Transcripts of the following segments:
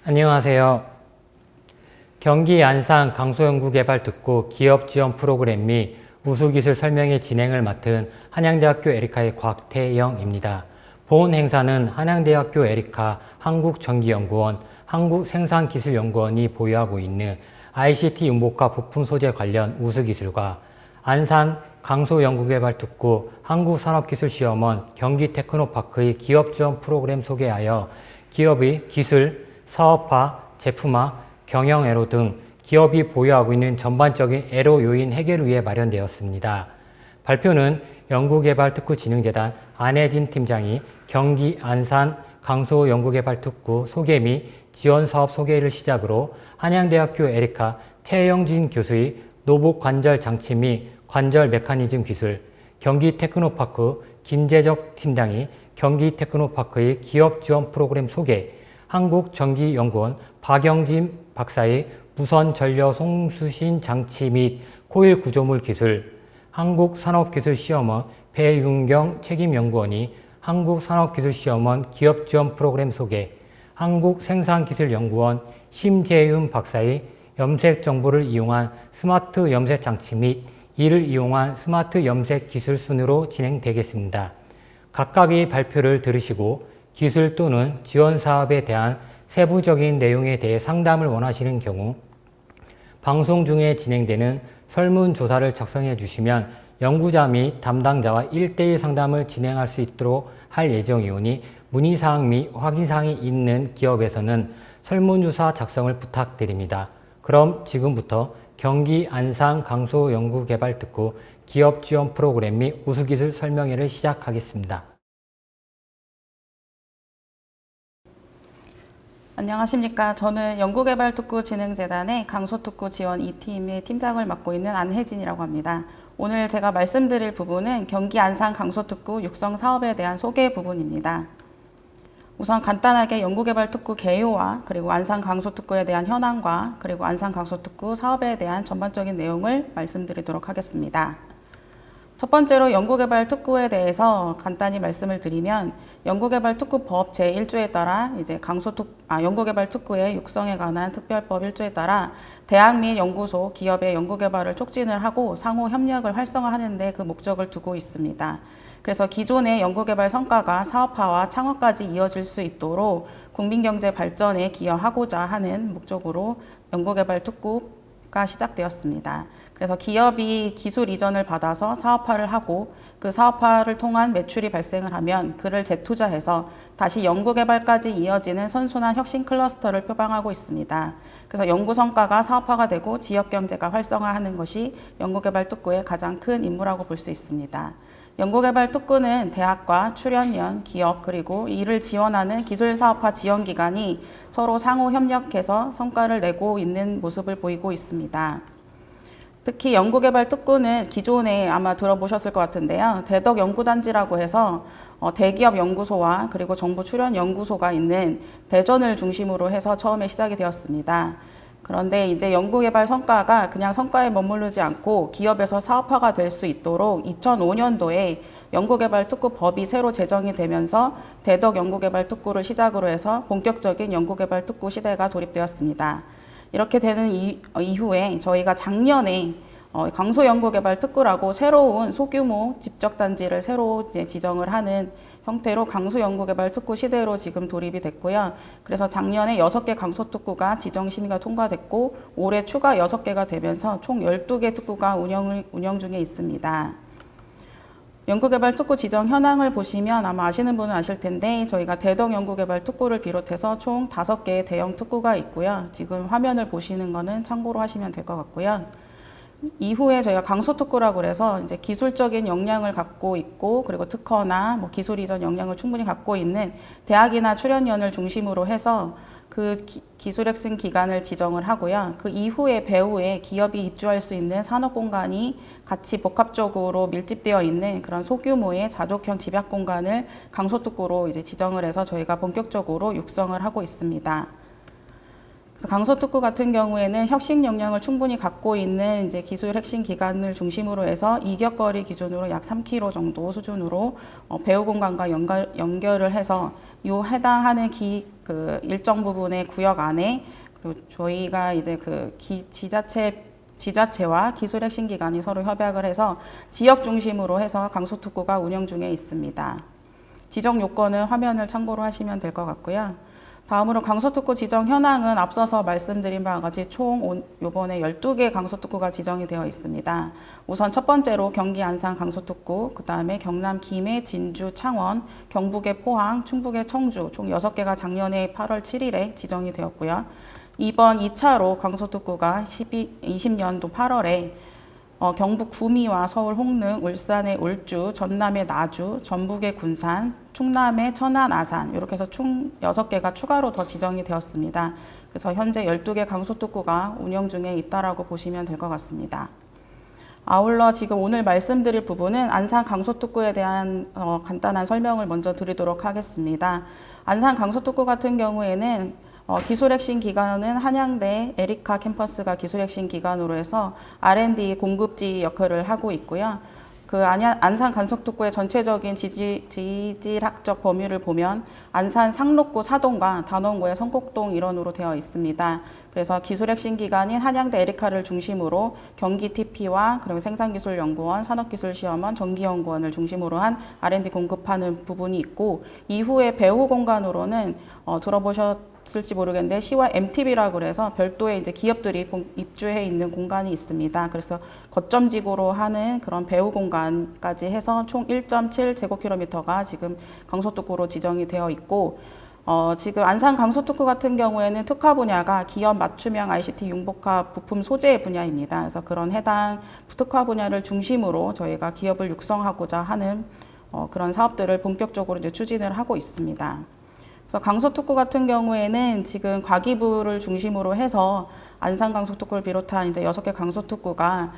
안녕하세요. 경기 안산 강소연구개발특구 기업지원 프로그램 및 우수기술 설명회 진행을 맡은 한양대학교 에리카의 곽태영입니다. 본 행사는 한양대학교 에리카 한국전기연구원, 한국생산기술연구원이 보유하고 있는 ICT 운복과 부품 소재 관련 우수기술과 안산 강소연구개발특구 한국산업기술시험원 경기테크노파크의 기업지원 프로그램 소개하여 기업의 기술, 사업화, 제품화, 경영애로 등 기업이 보유하고 있는 전반적인 애로 요인 해결을 위해 마련되었습니다. 발표는 연구개발특구진흥재단 안혜진 팀장이 경기 안산 강소연구개발특구 소개 및 지원사업 소개를 시작으로 한양대학교 에리카 최영진 교수의 노복관절장치 및 관절 메커니즘 기술, 경기테크노파크 김재적 팀장이 경기테크노파크의 기업지원 프로그램 소개, 한국전기연구원 박영진 박사의 무선전력 송수신 장치 및 코일 구조물 기술, 한국산업기술시험원 배윤경 책임연구원이 한국산업기술시험원 기업지원 프로그램 소개, 한국생산기술연구원 심재윤 박사의 염색 정보를 이용한 스마트 염색 장치 및 이를 이용한 스마트 염색 기술 순으로 진행되겠습니다. 각각의 발표를 들으시고 기술 또는 지원 사업에 대한 세부적인 내용에 대해 상담을 원하시는 경우 방송 중에 진행되는 설문조사를 작성해 주시면 연구자 및 담당자와 1대1 상담을 진행할 수 있도록 할 예정이오니 문의사항 및 확인사항이 있는 기업에서는 설문조사 작성을 부탁드립니다. 그럼 지금부터 경기 안산 강소연구개발특구 기업지원 프로그램 및 우수기술 설명회를 시작하겠습니다. 안녕하십니까. 저는 연구개발특구진흥재단의 강소특구 지원 2팀의 팀장을 맡고 있는 안혜진이라고 합니다. 오늘 제가 말씀드릴 부분은 경기 안산 강소특구 육성 사업에 대한 소개 부분입니다. 우선 간단하게 연구개발특구 개요와 그리고 안산 강소특구에 대한 현황과 그리고 안산 강소특구 사업에 대한 전반적인 내용을 말씀드리도록 하겠습니다. 첫 번째로 연구개발특구에 대해서 간단히 말씀을 드리면 연구개발특구법 제1조에 따라 이제 연구개발특구의 육성에 관한 특별법 1조에 따라 대학 및 연구소, 기업의 연구개발을 촉진을 하고 상호 협력을 활성화하는 데 그 목적을 두고 있습니다. 그래서 기존의 연구개발 성과가 사업화와 창업까지 이어질 수 있도록 국민경제 발전에 기여하고자 하는 목적으로 연구개발특구가 시작되었습니다. 그래서 기업이 기술 이전을 받아서 사업화를 하고 그 사업화를 통한 매출이 발생을 하면 그를 재투자해서 다시 연구개발까지 이어지는 선순환 혁신 클러스터를 표방하고 있습니다. 그래서 연구 성과가 사업화가 되고 지역경제가 활성화하는 것이 연구개발특구의 가장 큰 임무라고 볼 수 있습니다. 연구개발특구는 대학과 출연연, 기업 그리고 이를 지원하는 기술사업화 지원기관이 서로 상호 협력해서 성과를 내고 있는 모습을 보이고 있습니다. 특히 연구개발특구는 기존에 아마 들어보셨을 것 같은데요. 대덕연구단지라고 해서 대기업 연구소와 그리고 정부 출연 연구소가 있는 대전을 중심으로 해서 처음에 시작이 되었습니다. 그런데 이제 연구개발 성과가 그냥 성과에 머무르지 않고 기업에서 사업화가 될 수 있도록 2005년도에 연구개발특구법이 새로 제정이 되면서 대덕연구개발특구를 시작으로 해서 본격적인 연구개발특구 시대가 도입되었습니다. 이렇게 되는 이후에 저희가 작년에 강소연구개발특구라고 새로운 소규모 집적단지를 새로 이제 지정을 하는 형태로 강소연구개발특구 시대로 지금 돌입이 됐고요. 그래서 작년에 6개 강소특구가 지정심의가 통과됐고 올해 추가 6개가 되면서 총 12개 특구가 운영 중에 있습니다. 연구개발특구 지정 현황을 보시면 아마 아시는 분은 아실 텐데 저희가 대덕연구개발특구를 비롯해서 총 5개의 대형 특구가 있고요. 지금 화면을 보시는 거는 참고로 하시면 될 것 같고요. 이후에 저희가 강소특구라고 해서 이제 기술적인 역량을 갖고 있고 그리고 특허나 뭐 기술 이전 역량을 충분히 갖고 있는 대학이나 출연연을 중심으로 해서 그 기술혁신 기관을 지정을 하고요. 그 이후에 배후에 기업이 입주할 수 있는 산업공간이 같이 복합적으로 밀집되어 있는 그런 소규모의 자족형 집약공간을 강소특구로 이제 지정을 해서 저희가 본격적으로 육성을 하고 있습니다. 그래서 강서특구 같은 경우에는 혁신 역량을 충분히 갖고 있는 이제 기술 핵심 기관을 중심으로 해서 이격거리 기준으로 약 3km 정도 수준으로 배후 공간과 연결을 해서 요 해당하는 그 일정 부분의 구역 안에 그리고 저희가 이제 그 지자체와 기술 핵심 기관이 서로 협약을 해서 지역 중심으로 해서 강서특구가 운영 중에 있습니다. 지정 요건은 화면을 참고로 하시면 될 것 같고요. 다음으로 강서특구 지정 현황은 앞서서 말씀드린 바와 같이 총 요번에 12개 강서특구가 지정이 되어 있습니다. 우선 첫 번째로 경기 안산 강서특구, 그 다음에 경남 김해, 진주, 창원, 경북의 포항, 충북의 청주 총 6개가 작년에 8월 7일에 지정이 되었고요. 이번 2차로 강서특구가 20년도 8월에 경북 구미와 서울 홍릉, 울산의 울주, 전남의 나주, 전북의 군산, 충남의 천안, 아산 이렇게 해서 총 6개가 추가로 더 지정이 되었습니다. 그래서 현재 12개 강서특구가 운영 중에 있다라고 보시면 될 것 같습니다. 아울러 지금 오늘 말씀드릴 부분은 안산 강서특구에 대한 간단한 설명을 먼저 드리도록 하겠습니다. 안산 강서특구 같은 경우에는 기술 핵심 기관은 한양대 에리카 캠퍼스가 기술 핵심 기관으로 해서 R&D 공급지 역할을 하고 있고요. 그 안산 강서특구의 전체적인 지질학적 범위를 보면 안산 상록구 사동과 단원구의 성곡동 일원으로 되어 있습니다. 그래서 기술 핵심 기관인 한양대 에리카를 중심으로 경기 TP와 그리고 생산기술연구원, 산업기술시험원, 전기연구원을 중심으로 한 R&D 공급하는 부분이 있고 이후에 배후 공간으로는 들어보셨을지 모르겠는데 시와 MTB라고 그래서 별도의 이제 기업들이 입주해 있는 공간이 있습니다. 그래서 거점지구로 하는 그런 배후 공간까지 해서 총 1.7 제곱킬로미터가 지금 강서특구로 지정이 되어 있고 지금 안산 강서특구 같은 경우에는 특화 분야가 기업 맞춤형 ICT 융복합 부품 소재 분야입니다. 그래서 그런 해당 특화 분야를 중심으로 저희가 기업을 육성하고자 하는 그런 사업들을 본격적으로 이제 추진을 하고 있습니다. 그래서 강서특구 같은 경우에는 지금 과기부를 중심으로 해서 안산 강서특구를 비롯한 이제 6개 강서특구가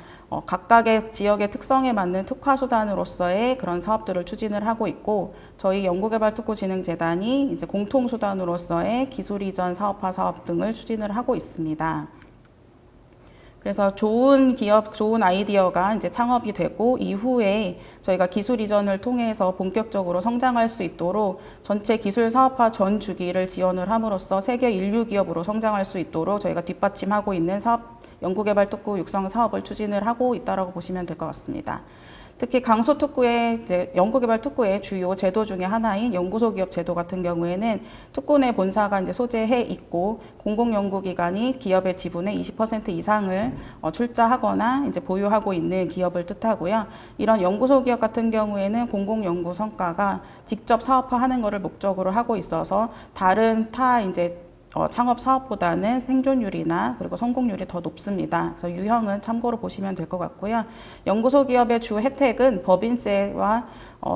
각각의 지역의 특성에 맞는 특화 수단으로서의 그런 사업들을 추진을 하고 있고 저희 연구개발특구진흥재단이 이제 공통 수단으로서의 기술 이전 사업화 사업 등을 추진을 하고 있습니다. 그래서 좋은 기업, 좋은 아이디어가 이제 창업이 되고 이후에 저희가 기술 이전을 통해서 본격적으로 성장할 수 있도록 전체 기술 사업화 전 주기를 지원을 함으로써 세계 인류 기업으로 성장할 수 있도록 저희가 뒷받침하고 있는 연구개발특구 육성 사업을 추진을 하고 있다라고 보시면 될 것 같습니다. 특히 강서특구의 이제 연구개발특구의 주요 제도 중에 하나인 연구소 기업 제도 같은 경우에는 특구 내 본사가 이제 소재해 있고 공공연구기관이 기업의 지분의 20% 이상을 출자하거나 이제 보유하고 있는 기업을 뜻하고요. 이런 연구소 기업 같은 경우에는 공공연구 성과가 직접 사업화하는 것을 목적으로 하고 있어서 다른 이제 창업 사업보다는 생존율이나 그리고 성공률이 더 높습니다. 그래서 유형은 참고로 보시면 될 것 같고요. 연구소 기업의 주 혜택은 법인세와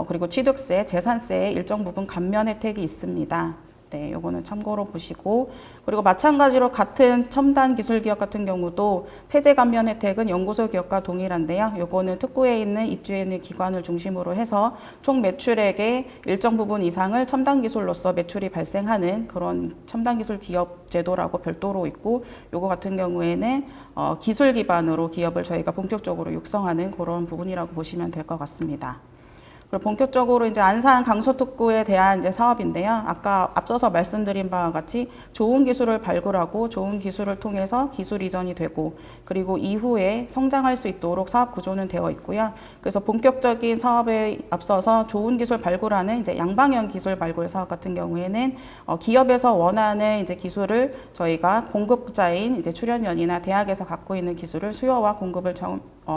그리고 취득세, 재산세의 일정 부분 감면 혜택이 있습니다. 네, 요거는 참고로 보시고 그리고 마찬가지로 같은 첨단 기술 기업 같은 경우도 세제 감면 혜택은 연구소 기업과 동일한데요. 요거는 특구에 있는 입주해 있는 기관을 중심으로 해서 총 매출액의 일정 부분 이상을 첨단 기술로서 매출이 발생하는 그런 첨단 기술 기업 제도라고 별도로 있고 요거 같은 경우에는 기술 기반으로 기업을 저희가 본격적으로 육성하는 그런 부분이라고 보시면 될 것 같습니다. 그리고 본격적으로 이제 안산 강서특구에 대한 이제 사업인데요. 아까 앞서서 말씀드린 바와 같이 좋은 기술을 발굴하고 좋은 기술을 통해서 기술 이전이 되고 그리고 이후에 성장할 수 있도록 사업 구조는 되어 있고요. 그래서 본격적인 사업에 앞서서 좋은 기술 발굴하는 이제 양방향 기술 발굴 사업 같은 경우에는 기업에서 원하는 이제 기술을 저희가 공급자인 이제 출연연이나 대학에서 갖고 있는 기술을 수요와 공급을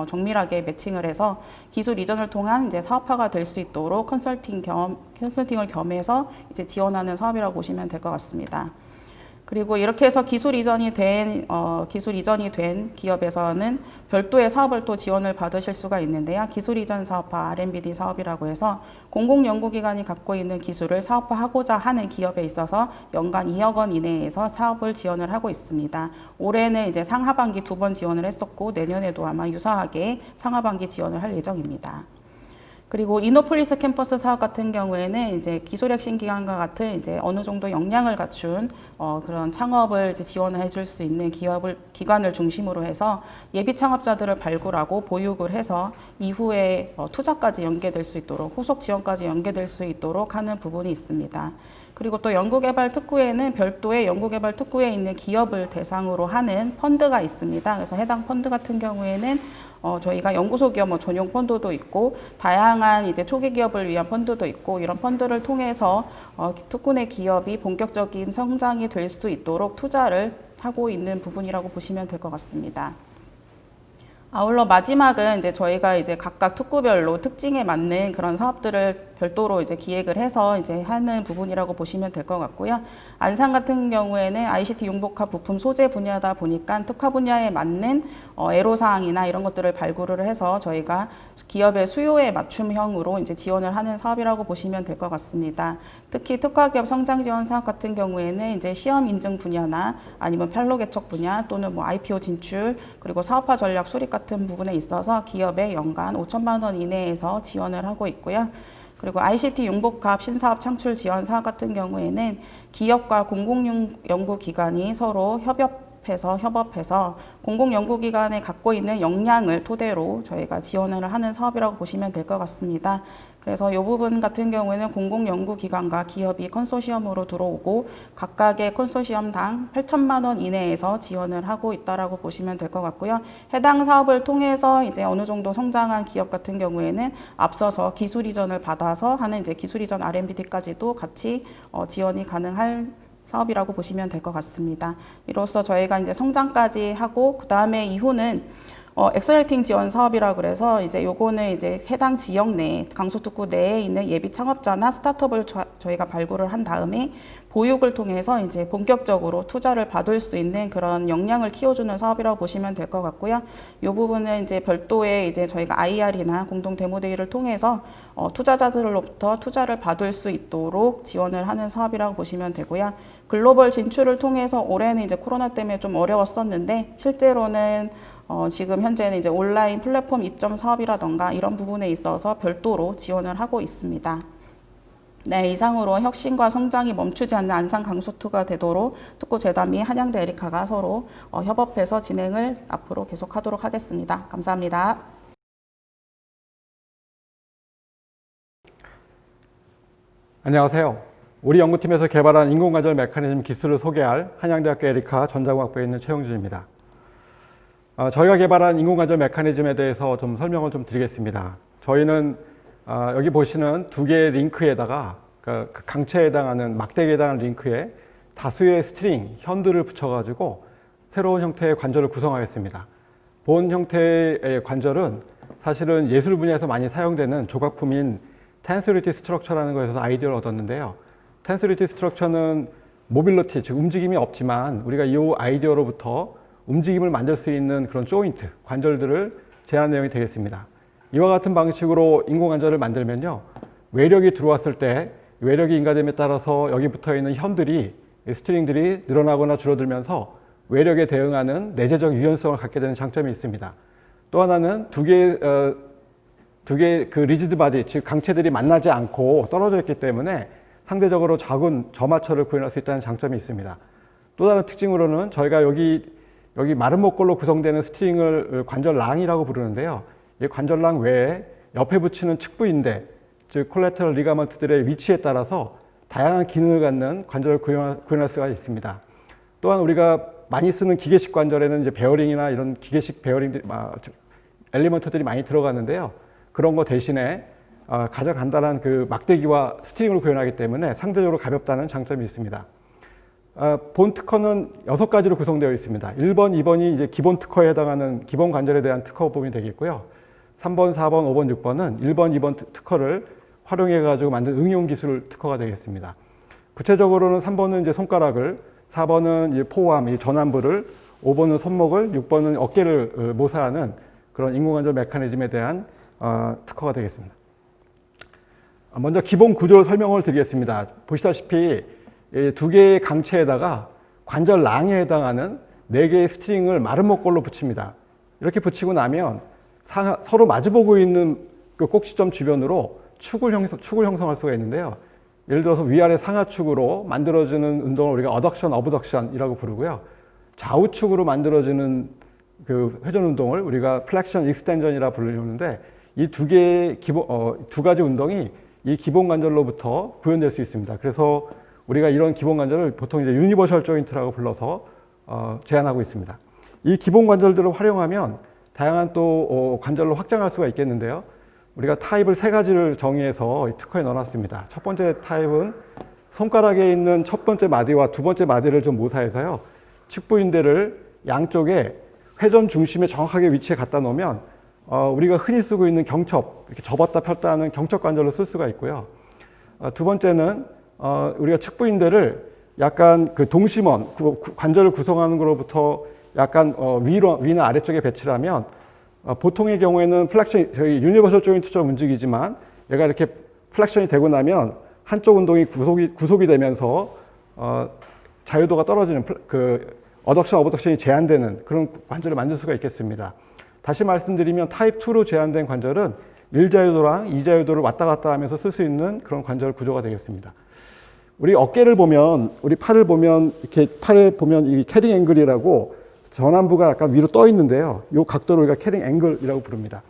정밀하게 매칭을 해서 기술 이전을 통한 이제 사업화가 될 수 있도록 컨설팅을 겸해서 이제 지원하는 사업이라고 보시면 될 것 같습니다. 그리고 이렇게 해서 기술 이전이 된 기업에서는 별도의 사업을 또 지원을 받으실 수가 있는데요. 기술 이전 사업화 R&D 사업이라고 해서 공공연구기관이 갖고 있는 기술을 사업화하고자 하는 기업에 있어서 연간 2억 원 이내에서 사업을 지원을 하고 있습니다. 올해는 이제 상하반기 2번 지원을 했었고 내년에도 아마 유사하게 상하반기 지원을 할 예정입니다. 그리고 이노폴리스 캠퍼스 사업 같은 경우에는 이제 기술혁신 기관과 같은 이제 어느 정도 역량을 갖춘 그런 창업을 이제 지원을 해줄 수 있는 기관을 중심으로 해서 예비 창업자들을 발굴하고 보육을 해서 이후에 투자까지 연계될 수 있도록 후속 지원까지 연계될 수 있도록 하는 부분이 있습니다. 그리고 또 연구개발 특구에는 별도의 연구개발 특구에 있는 기업을 대상으로 하는 펀드가 있습니다. 그래서 해당 펀드 같은 경우에는 저희가 연구소 기업 전용 펀드도 있고 다양한 이제 초기 기업을 위한 펀드도 있고 이런 펀드를 통해서 특구 내 기업이 본격적인 성장이 될 수 있도록 투자를 하고 있는 부분이라고 보시면 될 것 같습니다. 아울러 마지막은 이제 저희가 이제 각각 특구별로 특징에 맞는 그런 사업들을 별도로 이제 기획을 해서 이제 하는 부분이라고 보시면 될 것 같고요. 안산 같은 경우에는 ICT 융복합 부품 소재 분야다 보니까 특화 분야에 맞는 애로사항이나 이런 것들을 발굴을 해서 저희가 기업의 수요에 맞춤형으로 이제 지원을 하는 사업이라고 보시면 될 것 같습니다. 특히 특화기업 성장 지원 사업 같은 경우에는 이제 시험 인증 분야나 아니면 판로 개척 분야 또는 뭐 IPO 진출 그리고 사업화 전략 수립 같은 부분에 있어서 기업에 연간 5천만 원 이내에서 지원을 하고 있고요. 그리고 ICT 융복합 신사업 창출 지원 사업 같은 경우에는 기업과 공공연구기관이 서로 협업해서 공공연구기관에 갖고 있는 역량을 토대로 저희가 지원을 하는 사업이라고 보시면 될 것 같습니다. 그래서 이 부분 같은 경우에는 공공연구기관과 기업이 컨소시엄으로 들어오고 각각의 컨소시엄당 8천만 원 이내에서 지원을 하고 있다라고 보시면 될 것 같고요. 해당 사업을 통해서 이제 어느 정도 성장한 기업 같은 경우에는 앞서서 기술 이전을 받아서 하는 이제 기술 이전 R&D까지도 같이 지원이 가능할 사업이라고 보시면 될 것 같습니다. 이로써 저희가 이제 성장까지 하고 그 다음에 이후는 엑셀레이팅 지원 사업이라고 그래서 이제 요거는 이제 해당 지역 내 강소특구 내에 있는 예비 창업자나 스타트업을 저희가 발굴을 한 다음에 보육을 통해서 이제 본격적으로 투자를 받을 수 있는 그런 역량을 키워주는 사업이라고 보시면 될 것 같고요. 이 부분은 이제 별도의 이제 저희가 IR이나 공동 데모데이를 통해서 투자자들로부터 투자를 받을 수 있도록 지원을 하는 사업이라고 보시면 되고요. 글로벌 진출을 통해서 올해는 이제 코로나 때문에 좀 어려웠었는데 실제로는 지금 현재는 이제 온라인 플랫폼 입점 사업이라던가 이런 부분에 있어서 별도로 지원을 하고 있습니다. 네, 이상으로 혁신과 성장이 멈추지 않는 안산 강소특구가 되도록 특구재단 및 한양대 에리카가 서로 협업해서 진행을 앞으로 계속하도록 하겠습니다. 감사합니다. 안녕하세요. 우리 연구팀에서 개발한 인공관절 메커니즘 기술을 소개할 한양대학교 에리카 전자공학부에 있는 최영준입니다. 저희가 개발한 인공관절 메커니즘에 대해서 좀 설명을 좀 드리겠습니다. 저희는 여기 보시는 두 개의 링크에다가 그 강체에 해당하는 막대기에 해당하는 링크에 다수의 스트링, 현들을 붙여가지고 새로운 형태의 관절을 구성하였습니다. 본 형태의 관절은 사실은 예술 분야에서 많이 사용되는 조각품인 텐서리티 스트럭처라는 것에서 아이디어를 얻었는데요. 텐서리티 스트럭처는 모빌리티, 즉 움직임이 없지만 우리가 이 아이디어로부터 움직임을 만들 수 있는 그런 조인트, 관절들을 제안한 내용이 되겠습니다. 이와 같은 방식으로 인공관절을 만들면요, 외력이 들어왔을 때 외력이 인가됨에 따라서 여기 붙어 있는 현들이, 스트링들이 늘어나거나 줄어들면서 외력에 대응하는 내재적 유연성을 갖게 되는 장점이 있습니다. 또 하나는 두 개의 그 리지드 바디, 즉 강체들이 만나지 않고 떨어져 있기 때문에 상대적으로 작은 저마처를 구현할 수 있다는 장점이 있습니다. 또 다른 특징으로는 저희가 여기 마른 목걸로 구성되는 스트링을 관절랑이라고 부르는데요. 이 관절랑 외에 옆에 붙이는 측부인대, 즉 콜레터럴 리가먼트들의 위치에 따라서 다양한 기능을 갖는 관절을 구현할 수가 있습니다. 또한 우리가 많이 쓰는 기계식 관절에는 이제 베어링이나 이런 기계식 베어링들이 엘리먼트들이 많이 들어가는데요. 그런 거 대신에 가장 간단한 그 막대기와 스트링을 구현하기 때문에 상대적으로 가볍다는 장점이 있습니다. 본 특허는 6가지로 구성되어 있습니다. 1번, 2번이 이제 기본 특허에 해당하는 기본 관절에 대한 특허 부분이 되겠고요. 3번, 4번, 5번, 6번은 1번, 2번 특허를 활용해 가지고 만든 응용 기술 특허가 되겠습니다. 구체적으로는 3번은 이제 손가락을, 4번은 이제 포암, 이 전완부를, 5번은 손목을, 6번은 어깨를 모사하는 그런 인공관절 메커니즘에 대한 특허가 되겠습니다. 먼저 기본 구조 설명을 드리겠습니다. 보시다시피 두 개의 강체에다가 관절랑에 해당하는 4개의 스트링을 마른 목걸로 붙입니다. 이렇게 붙이고 나면 서로 마주보고 있는 그 꼭지점 주변으로 축을 형성할 수가 있는데요. 예를 들어서 위아래 상하축으로 만들어지는 운동을 우리가 어덕션, 어브덕션이라고 부르고요. 좌우축으로 만들어지는 그 회전 운동을 우리가 플렉션, 익스텐전이라 부르는데 이 두 가지 운동이 이 기본 관절로부터 구현될 수 있습니다. 그래서 우리가 이런 기본 관절을 보통 이제 유니버셜 조인트라고 불러서 제한하고 있습니다. 이 기본 관절들을 활용하면 다양한 또 관절로 확장할 수가 있겠는데요. 우리가 타입을 3가지를 정의해서 특허에 넣어놨습니다. 첫 번째 타입은 손가락에 있는 첫 번째 마디와 두 번째 마디를 좀 모사해서요. 측부인대를 양쪽에 회전 중심에 정확하게 위치에 갖다 놓으면 우리가 흔히 쓰고 있는 경첩, 이렇게 접었다 폈다 하는 경첩 관절로 쓸 수가 있고요. 두 번째는 우리가 측부인대를 약간 그 동심원, 관절을 구성하는 것로부터 약간 위나 아래쪽에 배치를 하면 보통의 경우에는 플렉션, 저희 유니버설 조인트처럼 움직이지만 얘가 이렇게 플렉션이 되고 나면 한쪽 운동이 구속이 되면서 자유도가 떨어지는 그 어덕션, 어버덕션이 제한되는 그런 관절을 만들 수가 있겠습니다. 다시 말씀드리면 타입 2로 제한된 관절은 1자유도랑 2자유도를 왔다 갔다 하면서 쓸 수 있는 그런 관절 구조가 되겠습니다. 우리 어깨를 보면, 우리 팔을 보면, 이렇게 팔을 보면 이 캐링 앵글이라고 전완부가 약간 위로 떠 있는데요. 이 각도를 우리가 캐링 앵글이라고 부릅니다.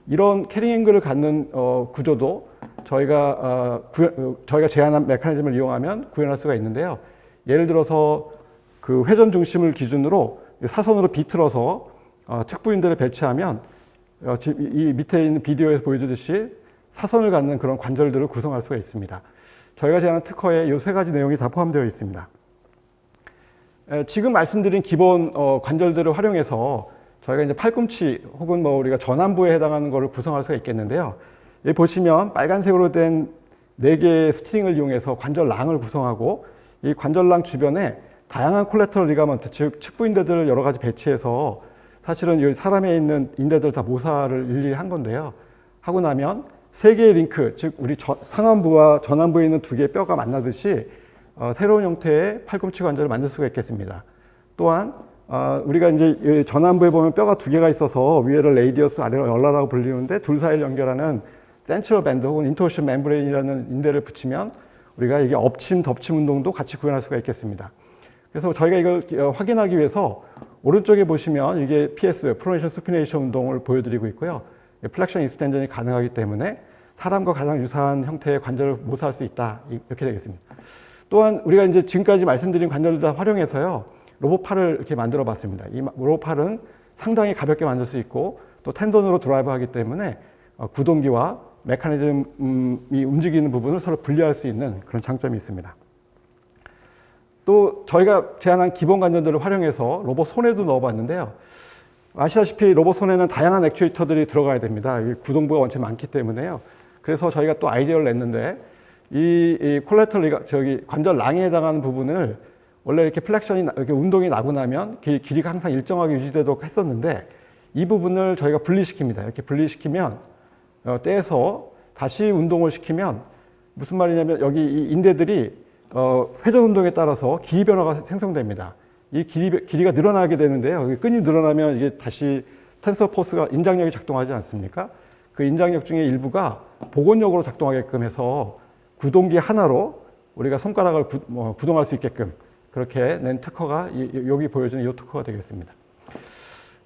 이런 캐링 앵글을 갖는 구조도 저희가 제한한 메커니즘을 이용하면 구현할 수가 있는데요. 예를 들어서 그 회전 중심을 기준으로 사선으로 비틀어서 측부인대를 배치하면 이 밑에 있는 비디오에서 보여주듯이 사선을 갖는 그런 관절들을 구성할 수가 있습니다. 저희가 제안한 특허에 이 3가지 내용이 다 포함되어 있습니다. 지금 말씀드린 기본 관절들을 활용해서 저희가 이제 팔꿈치 혹은 뭐 우리가 전완부에 해당하는 것을 구성할 수가 있겠는데요. 여기 보시면 빨간색으로 된 4개의 스트링을 이용해서 관절랑을 구성하고 이 관절랑 주변에 다양한 콜레터럴 리가먼트, 즉 측부인대들을 여러 가지 배치해서 사실은 이 사람에 있는 인대들 다 모사를 일일이 한 건데요. 하고 나면 3개의 링크, 즉 우리 상완부와 전완부에 있는 2개의 뼈가 만나듯이 새로운 형태의 팔꿈치 관절을 만들 수가 있겠습니다. 또한 우리가 이제 전완부에 보면 뼈가 2개가 있어서 위에를 레이디어스, 아래를 열라라고 불리는데 둘 사이를 연결하는 센트럴 밴드 혹은 인터오션 멤브레인이라는 인대를 붙이면 우리가 이게 엎침, 덮침 운동도 같이 구현할 수가 있겠습니다. 그래서 저희가 이걸 확인하기 위해서 오른쪽에 보시면 이게 PS, 프로네이션 수피네이션 운동을 보여드리고 있고요. 플렉션 익스텐전이 가능하기 때문에 사람과 가장 유사한 형태의 관절을 모사할 수 있다. 이렇게 되겠습니다. 또한 우리가 이제 지금까지 말씀드린 관절들 다 활용해서요. 로봇팔을 이렇게 만들어 봤습니다. 이 로봇팔은 상당히 가볍게 만들 수 있고 또 텐던으로 드라이브 하기 때문에 구동기와 메커니즘이 움직이는 부분을 서로 분리할 수 있는 그런 장점이 있습니다. 또 저희가 제안한 기본 관절들을 활용해서 로봇 손에도 넣어봤는데요. 아시다시피 로봇 손에는 다양한 액추에이터들이 들어가야 됩니다. 구동부가 원체 많기 때문에요. 그래서 저희가 또 아이디어를 냈는데 이 콜레터럴 관절 랑에 해당하는 부분을 원래 이렇게 플렉션이 이렇게 운동이 나고 나면 길이가 항상 일정하게 유지되도록 했었는데 이 부분을 저희가 분리시킵니다. 이렇게 분리시키면 떼서 다시 운동을 시키면 무슨 말이냐면 여기 이 인대들이 회전 운동에 따라서 길이 변화가 생성됩니다. 이 길이가 늘어나게 되는데요. 끈이 늘어나면 이게 다시 텐서 포스가 인장력이 작동하지 않습니까? 그 인장력 중에 일부가 복원력으로 작동하게끔 해서 구동기 하나로 우리가 손가락을 구동할 수 있게끔 그렇게 낸 특허가 여기 보여주는 이 특허가 되겠습니다.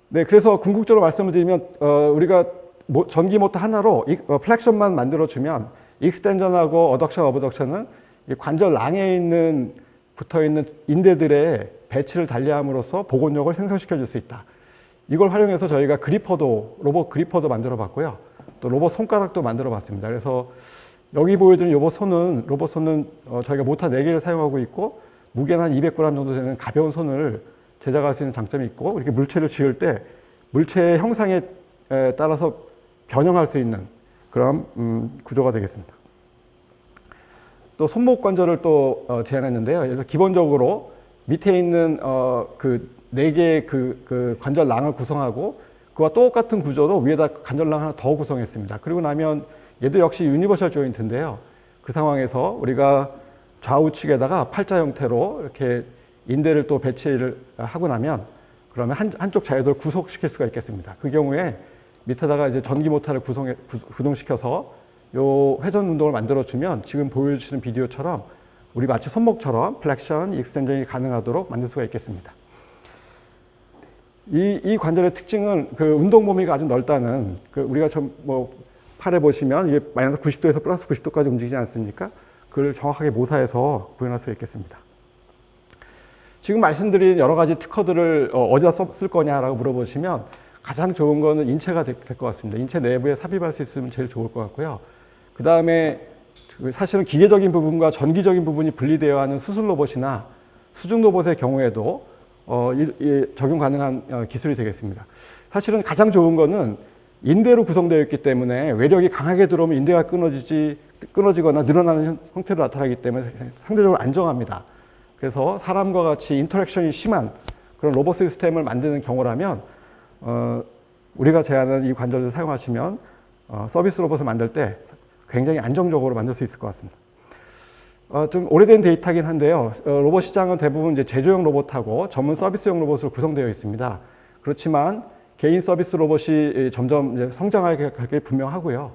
네, 그래서 궁극적으로 말씀을 드리면 우리가 전기 모터 하나로 플렉션만 만들어주면 익스텐전하고 어덕션, 어브덕션은 이 관절 랑에 있는 붙어있는 인대들의 배치를 달리함으로써 복원력을 생성시켜 줄 수 있다. 이걸 활용해서 저희가 로봇 그리퍼도 만들어 봤고요. 또 로봇 손가락도 만들어 봤습니다. 그래서 여기 보여드린 로봇 손은 저희가 모터 4개를 사용하고 있고 무게는 한 200g 정도 되는 가벼운 손을 제작할 수 있는 장점이 있고 이렇게 물체를 지을 때 물체의 형상에 따라서 변형할 수 있는 그런 구조가 되겠습니다. 또 손목 관절을 또 제안했는데요. 그래서 기본적으로 밑에 있는 그 4개의 그 관절랑을 구성하고 그와 똑같은 구조로 위에다 관절랑 하나 더 구성했습니다. 그리고 나면 얘도 역시 유니버셜 조인트인데요. 그 상황에서 우리가 좌우측에다가 팔자 형태로 이렇게 인대를 또 배치를 하고 나면 그러면 한쪽 자유도를 구속시킬 수가 있겠습니다. 그 경우에 밑에다가 이제 전기 모터를 구동시켜서 요 회전 운동을 만들어주면 지금 보여주시는 비디오처럼 우리 마치 손목처럼 플렉션, 익스텐션이 가능하도록 만들 수가 있겠습니다. 이 관절의 특징은 그 운동 범위가 아주 넓다는, 우리가 팔에 보시면 이게 마이너스 90도에서 플러스 90도까지 움직이지 않습니까? 그걸 정확하게 모사해서 구현할 수 있겠습니다. 지금 말씀드린 여러 가지 특허들을 어디다 쓸 거냐라고 물어보시면 가장 좋은 거는 인체가 될 것 같습니다. 인체 내부에 삽입할 수 있으면 제일 좋을 것 같고요. 그 다음에 사실은 기계적인 부분과 전기적인 부분이 분리되어 하는 수술 로봇이나 수중 로봇의 경우에도 적용 가능한 기술이 되겠습니다. 사실은 가장 좋은 거는 인대로 구성되어 있기 때문에 외력이 강하게 들어오면 인대가 끊어지거나 늘어나는 형태로 나타나기 때문에 상대적으로 안정합니다. 그래서 사람과 같이 인터랙션이 심한 그런 로봇 시스템을 만드는 경우라면 우리가 제안하는 이 관절을 사용하시면 서비스 로봇을 만들 때 굉장히 안정적으로 만들 수 있을 것 같습니다. 좀 오래된 데이터긴 한데요. 로봇 시장은 대부분 이제 제조용 로봇하고 전문 서비스용 로봇으로 구성되어 있습니다. 그렇지만 개인 서비스 로봇이 점점 이제 성장할 게 분명하고요.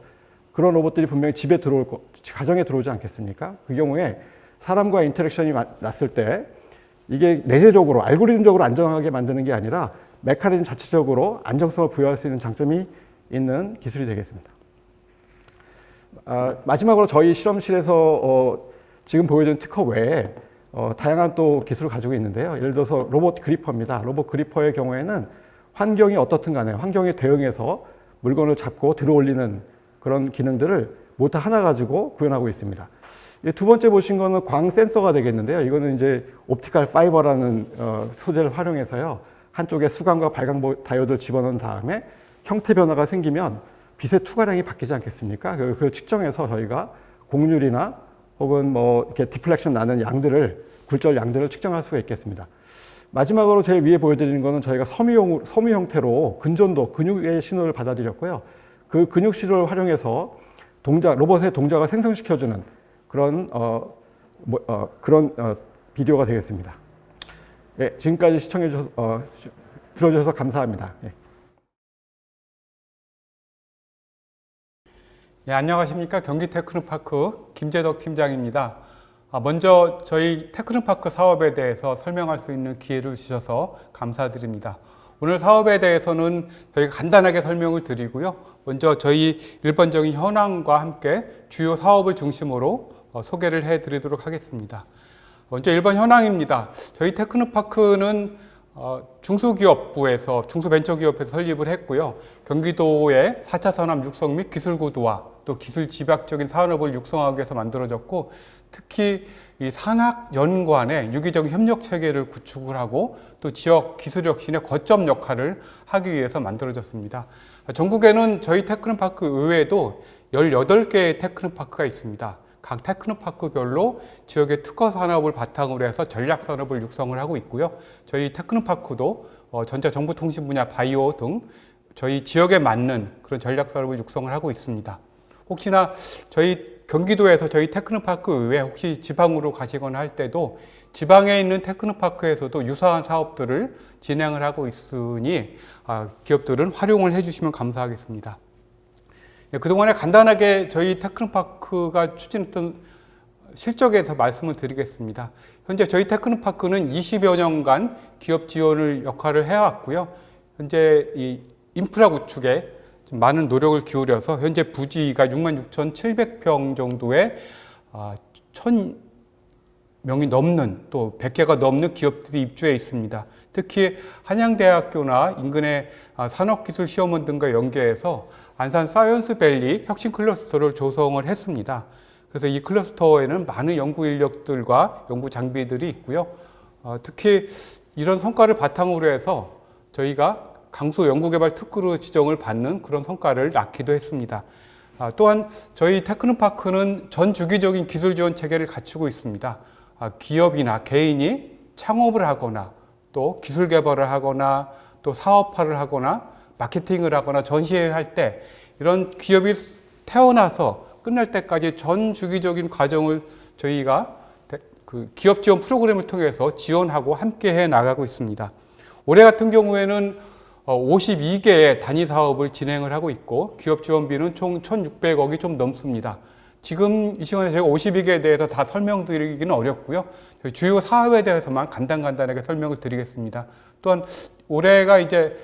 그런 로봇들이 분명히 집에 가정에 들어오지 않겠습니까? 그 경우에 사람과의 인터랙션이 났을 때 이게 내재적으로 알고리즘적으로 안정하게 만드는 게 아니라 메커니즘 자체적으로 안정성을 부여할 수 있는 장점이 있는 기술이 되겠습니다. 마지막으로 저희 실험실에서 지금 보여준 특허 외에 다양한 또 기술을 가지고 있는데요. 예를 들어서 로봇 그리퍼입니다. 로봇 그리퍼의 경우에는 환경이 어떻든 간에 환경에 대응해서 물건을 잡고 들어올리는 그런 기능들을 모터 하나 가지고 구현하고 있습니다. 두 번째 보신 거는 광 센서가 되겠는데요. 이거는 이제 옵티컬 파이버라는 소재를 활용해서요. 한쪽에 수광과 발광 다이오드를 집어넣은 다음에 형태 변화가 생기면 빛의 투과량이 바뀌지 않겠습니까? 그걸 측정해서 저희가 곡률이나 혹은 이렇게 디플렉션 나는 굴절 양들을 측정할 수가 있겠습니다. 마지막으로 제일 위에 보여드리는 거는 저희가 섬유 형태로 근전도, 근육의 신호를 받아들였고요. 그 근육 신호를 활용해서 로봇의 동작을 생성시켜주는 그런 비디오가 되겠습니다. 네, 지금까지 들어주셔서 감사합니다. 네. 네, 안녕하십니까. 경기 테크노파크 김재덕 팀장입니다. 먼저 저희 테크노파크 사업에 대해서 설명할 수 있는 기회를 주셔서 감사드립니다. 오늘 사업에 대해서는 저희가 간단하게 설명을 드리고요. 먼저 저희 일반적인 현황과 함께 주요 사업을 중심으로 소개를 해드리도록 하겠습니다. 먼저 일반 현황입니다. 저희 테크노파크는 중소벤처기업에서 설립을 했고요. 경기도의 4차 산업 육성 및 기술 고도화, 또 기술 집약적인 산업을 육성하기 위해서 만들어졌고, 특히 이 산학연구원의 유기적인 협력 체계를 구축을 하고 또 지역 기술 혁신의 거점 역할을 하기 위해서 만들어졌습니다. 전국에는 저희 테크노파크 외에도 18개의 테크노파크가 있습니다. 각 테크노파크별로 지역의 특화 산업을 바탕으로 해서 전략 산업을 육성을 하고 있고요. 저희 테크노파크도 전자정보통신 분야, 바이오 등 저희 지역에 맞는 그런 전략 산업을 육성을 하고 있습니다. 혹시나 저희 경기도에서 저희 테크노파크 외에 혹시 지방으로 가시거나 할 때도 지방에 있는 테크노파크에서도 유사한 사업들을 진행을 하고 있으니 기업들은 활용을 해주시면 감사하겠습니다. 그동안에 간단하게 저희 테크노파크가 추진했던 실적에 대해서 말씀을 드리겠습니다. 현재 저희 테크노파크는 20여 년간 기업 지원을 역할을 해왔고요. 현재 이 인프라 구축에 많은 노력을 기울여서 현재 부지가 66,700평 정도의 1,000명이 넘는, 또 100개가 넘는 기업들이 입주해 있습니다. 특히 한양대학교나 인근의 산업기술시험원 등과 연계해서 안산 사이언스밸리 혁신 클러스터를 조성을 했습니다. 그래서 이 클러스터에는 많은 연구 인력들과 연구 장비들이 있고요. 특히 이런 성과를 바탕으로 해서 저희가 강수 연구개발 특구로 지정을 받는 그런 성과를 낳기도 했습니다. 또한 저희 테크노파크는 전 주기적인 기술 지원 체계를 갖추고 있습니다. 기업이나 개인이 창업을 하거나 또 기술 개발을 하거나 또 사업화를 하거나 마케팅을 하거나 전시회를 할 때 이런 기업이 태어나서 끝날 때까지 전 주기적인 과정을 저희가 기업 지원 프로그램을 통해서 지원하고 함께 해 나가고 있습니다. 올해 같은 경우에는 52개의 단위 사업을 진행을 하고 있고 기업 지원비는 총 1,600억이 좀 넘습니다. 지금 이 시간에 제가 52개에 대해서 다 설명드리기는 어렵고요. 저희 주요 사업에 대해서만 간단하게 설명을 드리겠습니다. 또한 올해가 이제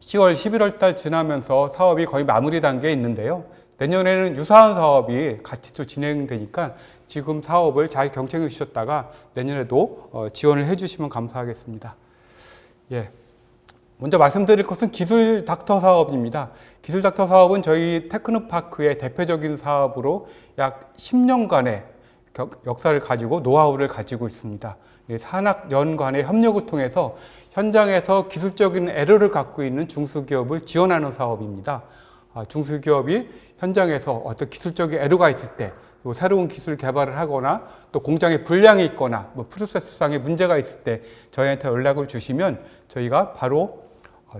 10월, 11월 달 지나면서 사업이 거의 마무리 단계에 있는데요. 내년에는 유사한 사업이 같이 또 진행되니까 지금 사업을 잘 경청해 주셨다가 내년에도 지원을 해 주시면 감사하겠습니다. 예. 먼저 말씀드릴 것은 기술 닥터 사업입니다. 기술 닥터 사업은 저희 테크노파크의 대표적인 사업으로 약 10년간의 역사를 가지고 노하우를 가지고 있습니다. 산학연 간의 협력을 통해서 현장에서 기술적인 에러를 갖고 있는 중소기업을 지원하는 사업입니다. 중소기업이 현장에서 어떤 기술적인 에러가 있을 때 새로운 기술 개발을 하거나 또 공장에 불량이 있거나 프로세스상의 문제가 있을 때 저희한테 연락을 주시면 저희가 바로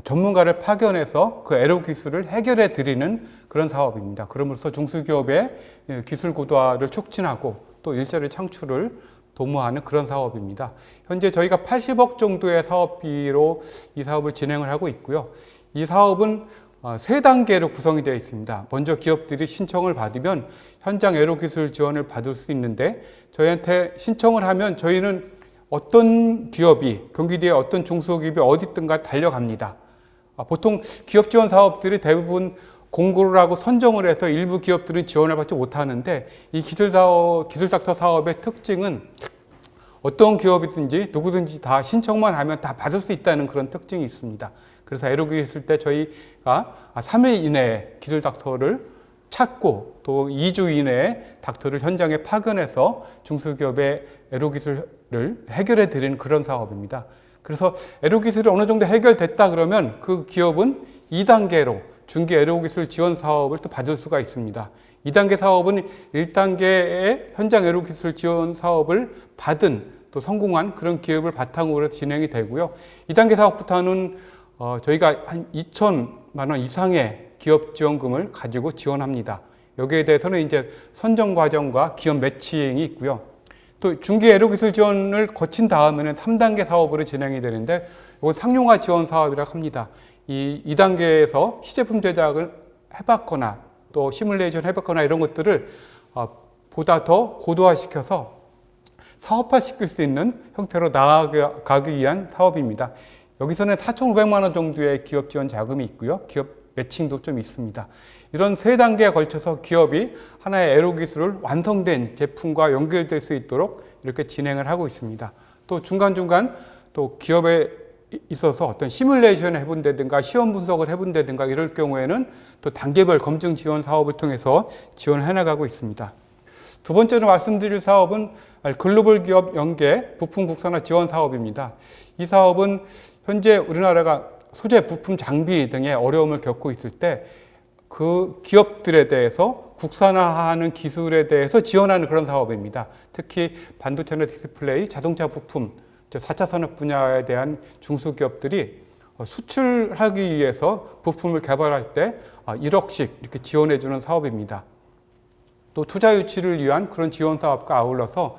전문가를 파견해서 그 에러 기술을 해결해 드리는 그런 사업입니다. 그러면서 중소기업의 기술 고도화를 촉진하고 또 일자리 창출을 도모하는 그런 사업입니다. 현재 저희가 80억 정도의 사업비로 이 사업을 진행을 하고 있고요. 이 사업은 3단계로 구성이 되어 있습니다. 먼저 기업들이 신청을 받으면 현장 에러 기술 지원을 받을 수 있는데 저희한테 신청을 하면 저희는 어떤 기업이 경기도의 어떤 중소기업이 어디 있든가 달려갑니다. 보통 기업 지원 사업들이 대부분 공고를 하고 선정을 해서 일부 기업들은 지원을 받지 못하는데 이 기술 닥터 사업의 특징은 어떤 기업이든지 누구든지 다 신청만 하면 다 받을 수 있다는 그런 특징이 있습니다. 그래서 에러기 있을 때 저희가 3일 이내에 기술 닥터를 찾고 또 2주 이내에 닥터를 현장에 파견해서 중소기업의 에러 기술을 해결해 드리는 그런 사업입니다. 그래서 에러 기술이 어느 정도 해결됐다 그러면 그 기업은 2단계로 중기 에러 기술 지원 사업을 또 받을 수가 있습니다. 2단계 사업은 1단계의 현장 에러 기술 지원 사업을 받은 또 성공한 그런 기업을 바탕으로 진행이 되고요. 2단계 사업부터는 저희가 한 2천만 원 이상의 기업 지원금을 가지고 지원합니다. 여기에 대해서는 이제 선정 과정과 기업 매칭이 있고요. 또 중기 에러 기술 지원을 거친 다음에는 3단계 사업으로 진행이 되는데 이건 상용화 지원 사업이라고 합니다. 이 2단계에서 시제품 제작을 해봤거나 또 시뮬레이션 해봤거나 이런 것들을 보다 더 고도화시켜서 사업화 시킬 수 있는 형태로 나아가기 위한 사업입니다. 여기서는 4,500만 원 정도의 기업 지원 자금이 있고요. 기업 매칭도 좀 있습니다. 이런 3단계에 걸쳐서 기업이 하나의 에러 기술을 완성된 제품과 연결될 수 있도록 이렇게 진행을 하고 있습니다. 또 중간중간 또 기업에 있어서 어떤 시뮬레이션을 해본다든가 시험 분석을 해본다든가 이럴 경우에는 또 단계별 검증 지원 사업을 통해서 지원을 해나가고 있습니다. 두 번째로 말씀드릴 사업은 글로벌 기업 연계 부품 국산화 지원 사업입니다. 이 사업은 현재 우리나라가 소재, 부품, 장비 등의 어려움을 겪고 있을 때 그 기업들에 대해서 국산화하는 기술에 대해서 지원하는 그런 사업입니다. 특히 반도체나 디스플레이, 자동차 부품, 4차 산업 분야에 대한 중소기업들이 수출하기 위해서 부품을 개발할 때 1억씩 이렇게 지원해 주는 사업입니다. 또 투자 유치를 위한 그런 지원 사업과 아울러서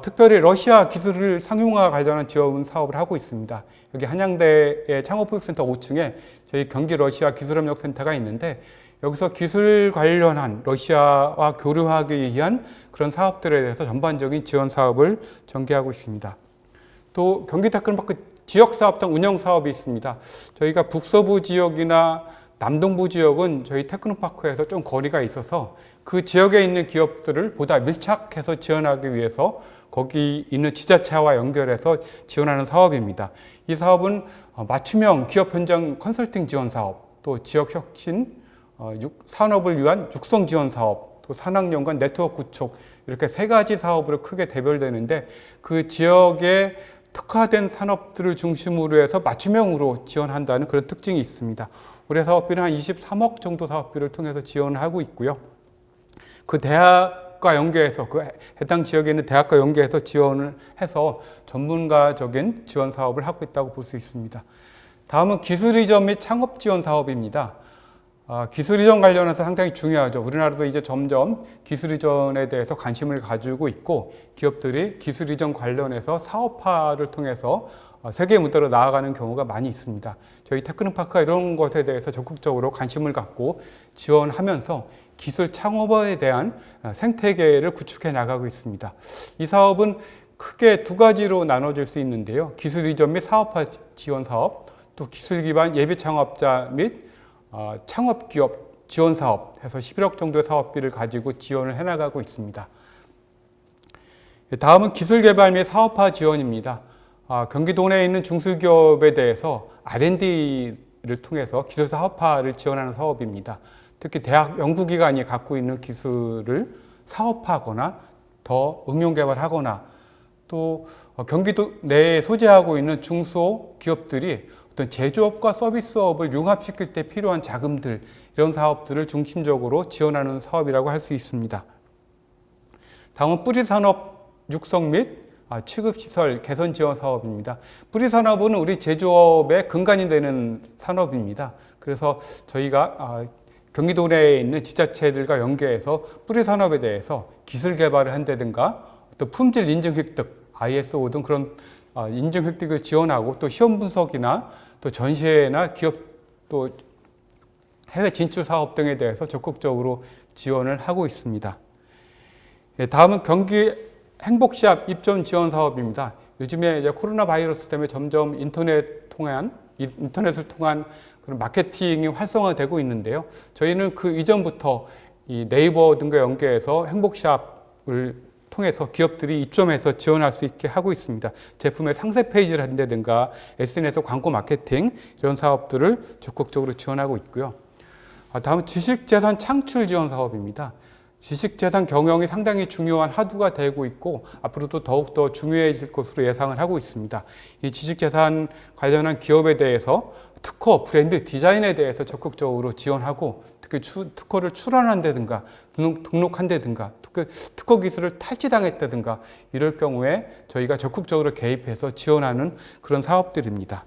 특별히 러시아 기술을 상용화 관련한 지원 사업을 하고 있습니다. 여기 한양대의 창업교육센터 5층에 저희 경기 러시아 기술협력센터가 있는데 여기서 기술 관련한 러시아와 교류하기 위한 그런 사업들에 대해서 전반적인 지원 사업을 전개하고 있습니다. 또 경기 테크노파크 지역사업당 운영 사업이 있습니다. 저희가 북서부 지역이나 남동부 지역은 저희 테크노파크에서 좀 거리가 있어서 그 지역에 있는 기업들을 보다 밀착해서 지원하기 위해서 거기 있는 지자체와 연결해서 지원하는 사업입니다. 이 사업은 맞춤형 기업 현장 컨설팅 지원 사업, 또 지역 혁신, 산업을 위한 육성 지원 사업, 또 산학연관 네트워크 구축 이렇게 3가지 사업으로 크게 대별되는데 그 지역에 특화된 산업들을 중심으로 해서 맞춤형으로 지원한다는 그런 특징이 있습니다. 올해 사업비는 한 23억 정도 사업비를 통해서 지원을 하고 있고요. 그 대학과 연계해서 그 해당 지역에 있는 대학과 연계해서 지원을 해서 전문가적인 지원 사업을 하고 있다고 볼 수 있습니다. 다음은 기술 이전 및 창업 지원 사업입니다. 기술 이전 관련해서 상당히 중요하죠. 우리나라도 이제 점점 기술 이전에 대해서 관심을 가지고 있고 기업들이 기술 이전 관련해서 사업화를 통해서 세계 무대로 나아가는 경우가 많이 있습니다. 저희 테크노파크가 이런 것에 대해서 적극적으로 관심을 갖고 지원하면서 기술 창업에 대한 생태계를 구축해 나가고 있습니다. 이 사업은 크게 두 가지로 나눠질 수 있는데요. 기술 이전 및 사업화 지원 사업, 또 기술 기반 예비 창업자 및 창업 기업 지원 사업 해서 11억 정도의 사업비를 가지고 지원을 해나가고 있습니다. 다음은 기술 개발 및 사업화 지원입니다. 경기도 내에 있는 중소기업에 대해서 R&D를 통해서 기술 사업화를 지원하는 사업입니다. 특히 대학 연구기관이 갖고 있는 기술을 사업화하거나 더 응용 개발하거나 또 경기도 내에 소재하고 있는 중소기업들이 어떤 제조업과 서비스업을 융합시킬 때 필요한 자금들, 이런 사업들을 중심적으로 지원하는 사업이라고 할 수 있습니다. 다음은 뿌리산업 육성 및 취급시설 개선 지원 사업입니다. 뿌리산업은 우리 제조업의 근간이 되는 산업입니다. 그래서 저희가 경기도 내에 있는 지자체들과 연계해서 뿌리산업에 대해서 기술 개발을 한다든가 또 품질 인증 획득, ISO 등 그런 인증 획득을 지원하고 또 시험 분석이나 또 전시회나 기업 또 해외 진출 사업 등에 대해서 적극적으로 지원을 하고 있습니다. 다음은 경기 행복시합 입점 지원 사업입니다. 요즘에 이제 코로나 바이러스 때문에 점점 인터넷을 통한 그런 마케팅이 활성화되고 있는데요. 저희는 그 이전부터 이 네이버 등과 연계해서 행복시합을 통해서 기업들이 입점해서 지원할 수 있게 하고 있습니다. 제품의 상세 페이지를 한다든가 SNS 광고 마케팅 이런 사업들을 적극적으로 지원하고 있고요. 다음은 지식재산 창출 지원 사업입니다. 지식재산 경영이 상당히 중요한 화두가 되고 있고 앞으로도 더욱더 중요해질 것으로 예상을 하고 있습니다. 이 지식재산 관련한 기업에 대해서 특허, 브랜드, 디자인에 대해서 적극적으로 지원하고 특히 특허를 출원한다든가 등록한다든가 특허 기술을 탈취당했다든가 이럴 경우에 저희가 적극적으로 개입해서 지원하는 그런 사업들입니다.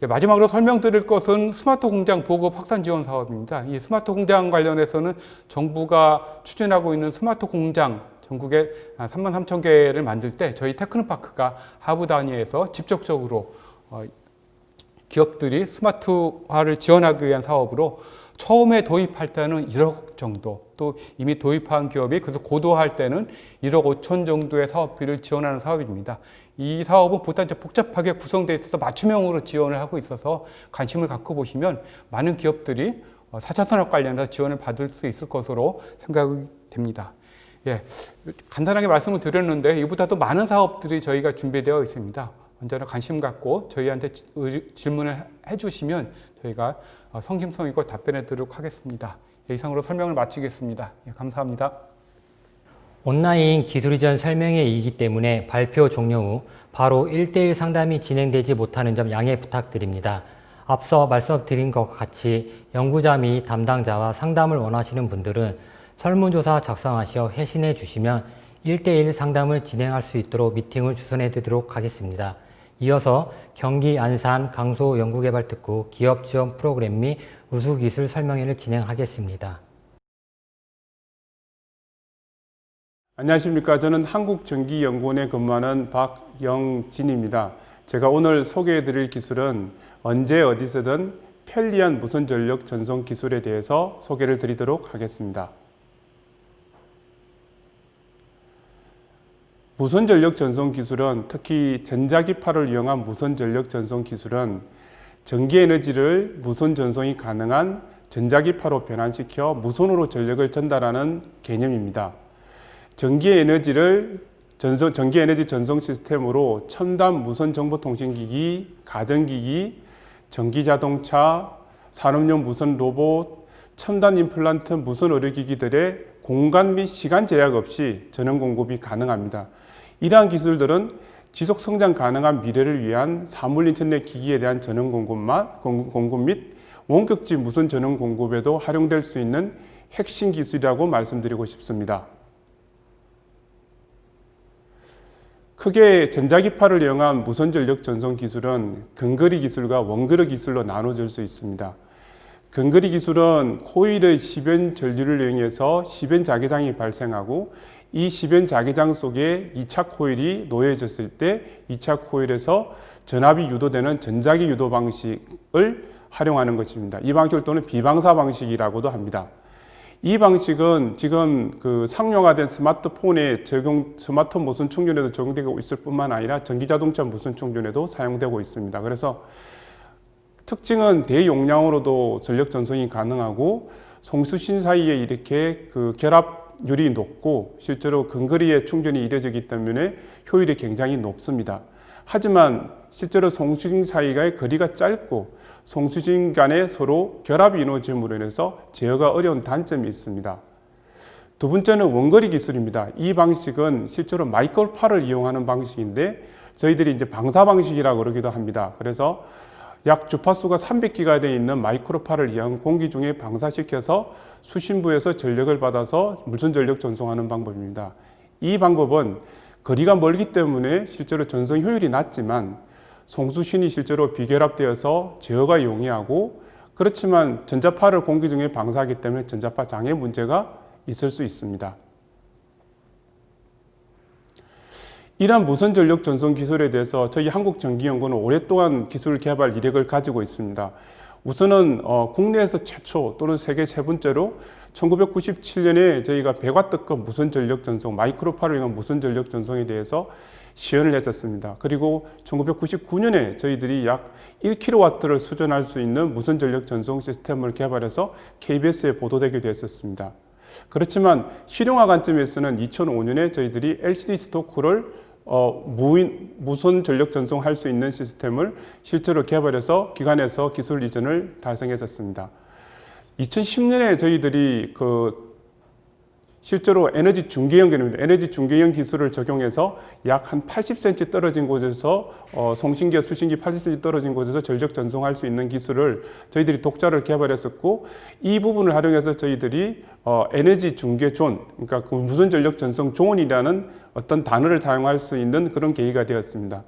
마지막으로 설명드릴 것은 스마트 공장 보급 확산 지원 사업입니다. 이 스마트 공장 관련해서는 정부가 추진하고 있는 스마트 공장 전국에 33,000개를 만들 때 저희 테크노파크가 하부 단위에서 직접적으로 기업들이 스마트화를 지원하기 위한 사업으로 처음에 도입할 때는 1억 정도, 또 이미 도입한 기업이 그래서 고도화할 때는 1억 5천 정도의 사업비를 지원하는 사업입니다. 이 사업은 보다 복잡하게 구성되어 있어서 맞춤형으로 지원을 하고 있어서 관심을 갖고 보시면 많은 기업들이 4차 산업 관련해서 지원을 받을 수 있을 것으로 생각이 됩니다. 간단하게 말씀을 드렸는데 이보다도 많은 사업들이 저희가 준비되어 있습니다. 언제나 관심 갖고 저희한테 질문을 해주시면 저희가 성심성 있고 답변해 드리도록 하겠습니다. 이상으로 설명을 마치겠습니다. 감사합니다. 온라인 기술 이전 설명회이기 때문에 발표 종료 후 바로 1대1 상담이 진행되지 못하는 점 양해 부탁드립니다. 앞서 말씀드린 것과 같이 연구자 및 담당자와 상담을 원하시는 분들은 설문조사 작성하시어 회신해 주시면 1대1 상담을 진행할 수 있도록 미팅을 주선해 드리도록 하겠습니다. 이어서 경기 안산 강소연구개발특구 기업지원 프로그램 및 우수기술 설명회를 진행하겠습니다. 안녕하십니까. 저는 한국전기연구원에 근무하는 박영진입니다. 제가 오늘 소개해 드릴 기술은 언제 어디서든 편리한 무선전력 전송 기술에 대해서 소개를 드리도록 하겠습니다. 무선전력 전송 기술은 특히 전자기파를 이용한 무선전력 전송 기술은 전기에너지를 무선 전송이 가능한 전자기파로 변환시켜 무선으로 전력을 전달하는 개념입니다. 전기에너지 전송 시스템으로 첨단 무선정보통신기기, 가전기기, 전기자동차, 산업용 무선 로봇, 첨단 임플란트 무선 의료기기들의 공간 및 시간 제약 없이 전원 공급이 가능합니다. 이러한 기술들은 지속 성장 가능한 미래를 위한 사물 인터넷 기기에 대한 전원 공급 및 원격지 무선 전원 공급에도 활용될 수 있는 핵심 기술이라고 말씀드리고 싶습니다. 크게 전자기파를 이용한 무선전력 전송 기술은 근거리 기술과 원거리 기술로 나눠질 수 있습니다. 근거리 기술은 코일의 시변 전류를 이용해서 시변 자기장이 발생하고 이 시변 자기장 속에 2차 코일이 놓여졌을 때 2차 코일에서 전압이 유도되는 전자기 유도 방식을 활용하는 것입니다. 이 방식을 또는 비방사 방식이라고도 합니다. 이 방식은 지금 그 상용화된 스마트폰에 스마트폰 무선 충전에도 적용되고 있을 뿐만 아니라 전기자동차 무선 충전에도 사용되고 있습니다. 그래서 특징은 대용량으로도 전력 전송이 가능하고 송수신 사이에 이렇게 그 결합률이 높고 실제로 근거리에 충전이 이루어지기 때문에 효율이 굉장히 높습니다. 하지만 실제로 송수신 사이의 거리가 짧고 송수신 간에 서로 결합이 이루어짐으로 인해서 제어가 어려운 단점이 있습니다. 두 번째는 원거리 기술입니다. 이 방식은 실제로 마이크로파를 이용하는 방식인데 저희들이 이제 방사 방식이라고 그러기도 합니다. 그래서 약 주파수가 300기가 되어 있는 마이크로파를 이용 공기 중에 방사시켜서 수신부에서 전력을 받아서 무선 전력 전송하는 방법입니다. 이 방법은 거리가 멀기 때문에 실제로 전송 효율이 낮지만 송수신이 실제로 비결합되어서 제어가 용이하고 그렇지만 전자파를 공기 중에 방사하기 때문에 전자파 장애 문제가 있을 수 있습니다. 이러한 무선 전력 전송 기술에 대해서 저희 한국전기연구는 오랫동안 기술 개발 이력을 가지고 있습니다. 우선은 국내에서 최초 또는 세계 세 번째로 1997년에 저희가 100W급 무선 전력 전송, 마이크로파를 이용한 무선 전력 전송에 대해서 시연을 했었습니다. 그리고 1999년에 저희들이 약 1kW를 수준할 수 있는 무선 전력 전송 시스템을 개발해서 KBS에 보도되게 되었습니다. 그렇지만 실용화 관점에서는 2005년에 저희들이 LCD 스토크를 무선 전력 전송할 수 있는 시스템을 실제로 개발해서 기관에서 기술 이전을 달성했었습니다. 2010년에 저희들이 실제로 에너지 중계형 에너지 중계형 기술을 적용해서 약 한 80cm 떨어진 곳에서 송신기와 수신기 80cm 떨어진 곳에서 전력 전송할 수 있는 기술을 저희들이 독자를 개발했었고 이 부분을 활용해서 저희들이 에너지 중계 존, 그러니까 그 무선 전력 전송 존이라는 어떤 단어를 사용할 수 있는 그런 계기가 되었습니다.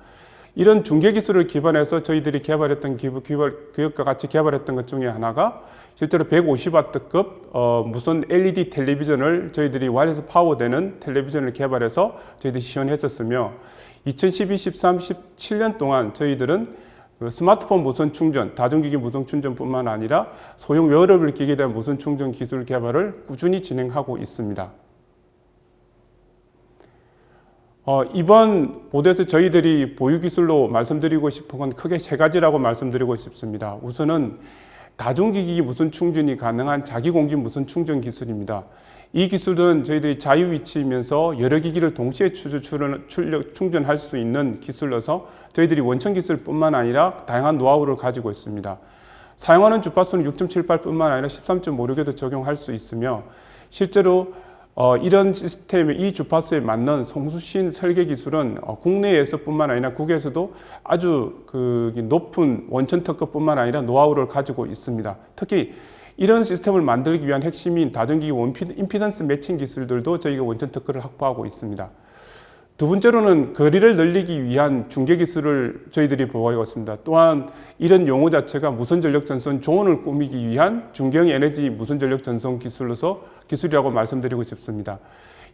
이런 중계 기술을 기반해서 저희들이 개발했던 교육과 같이 개발했던 것 중에 하나가 실제로 150W급 무선 LED 텔레비전을 저희들이 와이어리스 파워되는 텔레비전을 개발해서 저희들이 시연했었으며 2012, 13, 17년 동안 저희들은 스마트폰 무선 충전, 다중기기 무선 충전뿐만 아니라 소형 웨어러블 기기에 대한 무선 충전 기술 개발을 꾸준히 진행하고 있습니다. 이번 보도에서 저희들이 보유 기술로 말씀드리고 싶은 건 크게 세 가지라고 말씀드리고 싶습니다. 우선은 다중기기 무선 충전이 가능한 자기공진 무선 충전 기술입니다. 이 기술은 저희들이 자유 위치이면서 여러 기기를 동시에 충전할 수 있는 기술로서 저희들이 원천 기술뿐만 아니라 다양한 노하우를 가지고 있습니다. 사용하는 주파수는 6.78뿐만 아니라 13.56에도 적용할 수 있으며 실제로 이런 시스템의 이 주파수에 맞는 송수신 설계 기술은 국내에서뿐만 아니라 국외에서도 아주 높은 원천 특허뿐만 아니라 노하우를 가지고 있습니다. 특히 이런 시스템을 만들기 위한 핵심인 다중기기 임피던스 매칭 기술들도 저희가 원천 특허를 확보하고 있습니다. 두 번째로는 거리를 늘리기 위한 중계 기술을 저희들이 보유하고 있습니다. 또한 이런 용어 자체가 무선 전력 전송 존을 꾸미기 위한 중계형 에너지 무선 전력 전송 기술이라고 말씀드리고 싶습니다.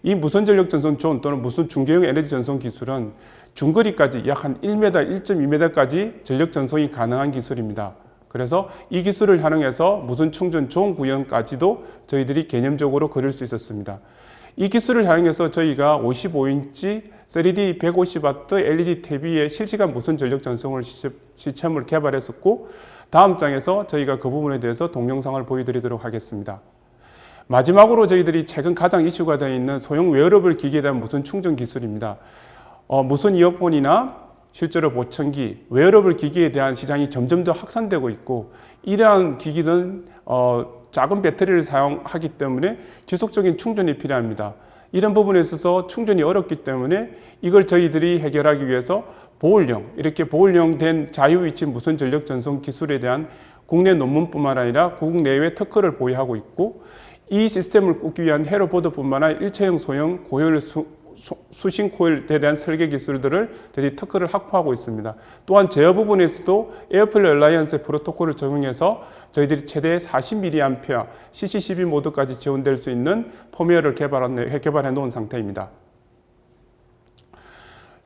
이 무선 전력 전송 존 또는 무선 중계형 에너지 전송 기술은 중거리까지 약 한 1m, 1.2m까지 전력 전송이 가능한 기술입니다. 그래서 이 기술을 활용해서 무선 충전 존 구현까지도 저희들이 개념적으로 그릴 수 있었습니다. 이 기술을 활용해서 저희가 55인치 3D 150W LED TV의 실시간 무선 전력 전송을 시스템을 개발했었고 다음 장에서 저희가 그 부분에 대해서 동영상을 보여드리도록 하겠습니다. 마지막으로 저희들이 최근 가장 이슈가 되어 있는 소형 웨어러블 기기에 대한 무선 충전 기술입니다. 무선 이어폰이나 실제로 보청기, 웨어러블 기기에 대한 시장이 점점 더 확산되고 있고 이러한 기기는 작은 배터리를 사용하기 때문에 지속적인 충전이 필요합니다. 이런 부분에 있어서 충전이 어렵기 때문에 이걸 저희들이 해결하기 위해서 이렇게 보홀형 된 자유위치 무선 전력 전송 기술에 대한 국내 논문뿐만 아니라 국내외 특허를 보유하고 있고 이 시스템을 꾸기 위한 헤로보드뿐만 아니라 일체형 소형 고효율 수신 코일에 대한 설계 기술들을 저희들이 특허를 확보하고 있습니다. 또한 제어 부분에서도 에어플레이 얼라이언스의 프로토콜을 적용해서 저희들이 최대 40mA CC12 모드까지 지원될 수 있는 펌웨어를 개발해 놓은 상태입니다.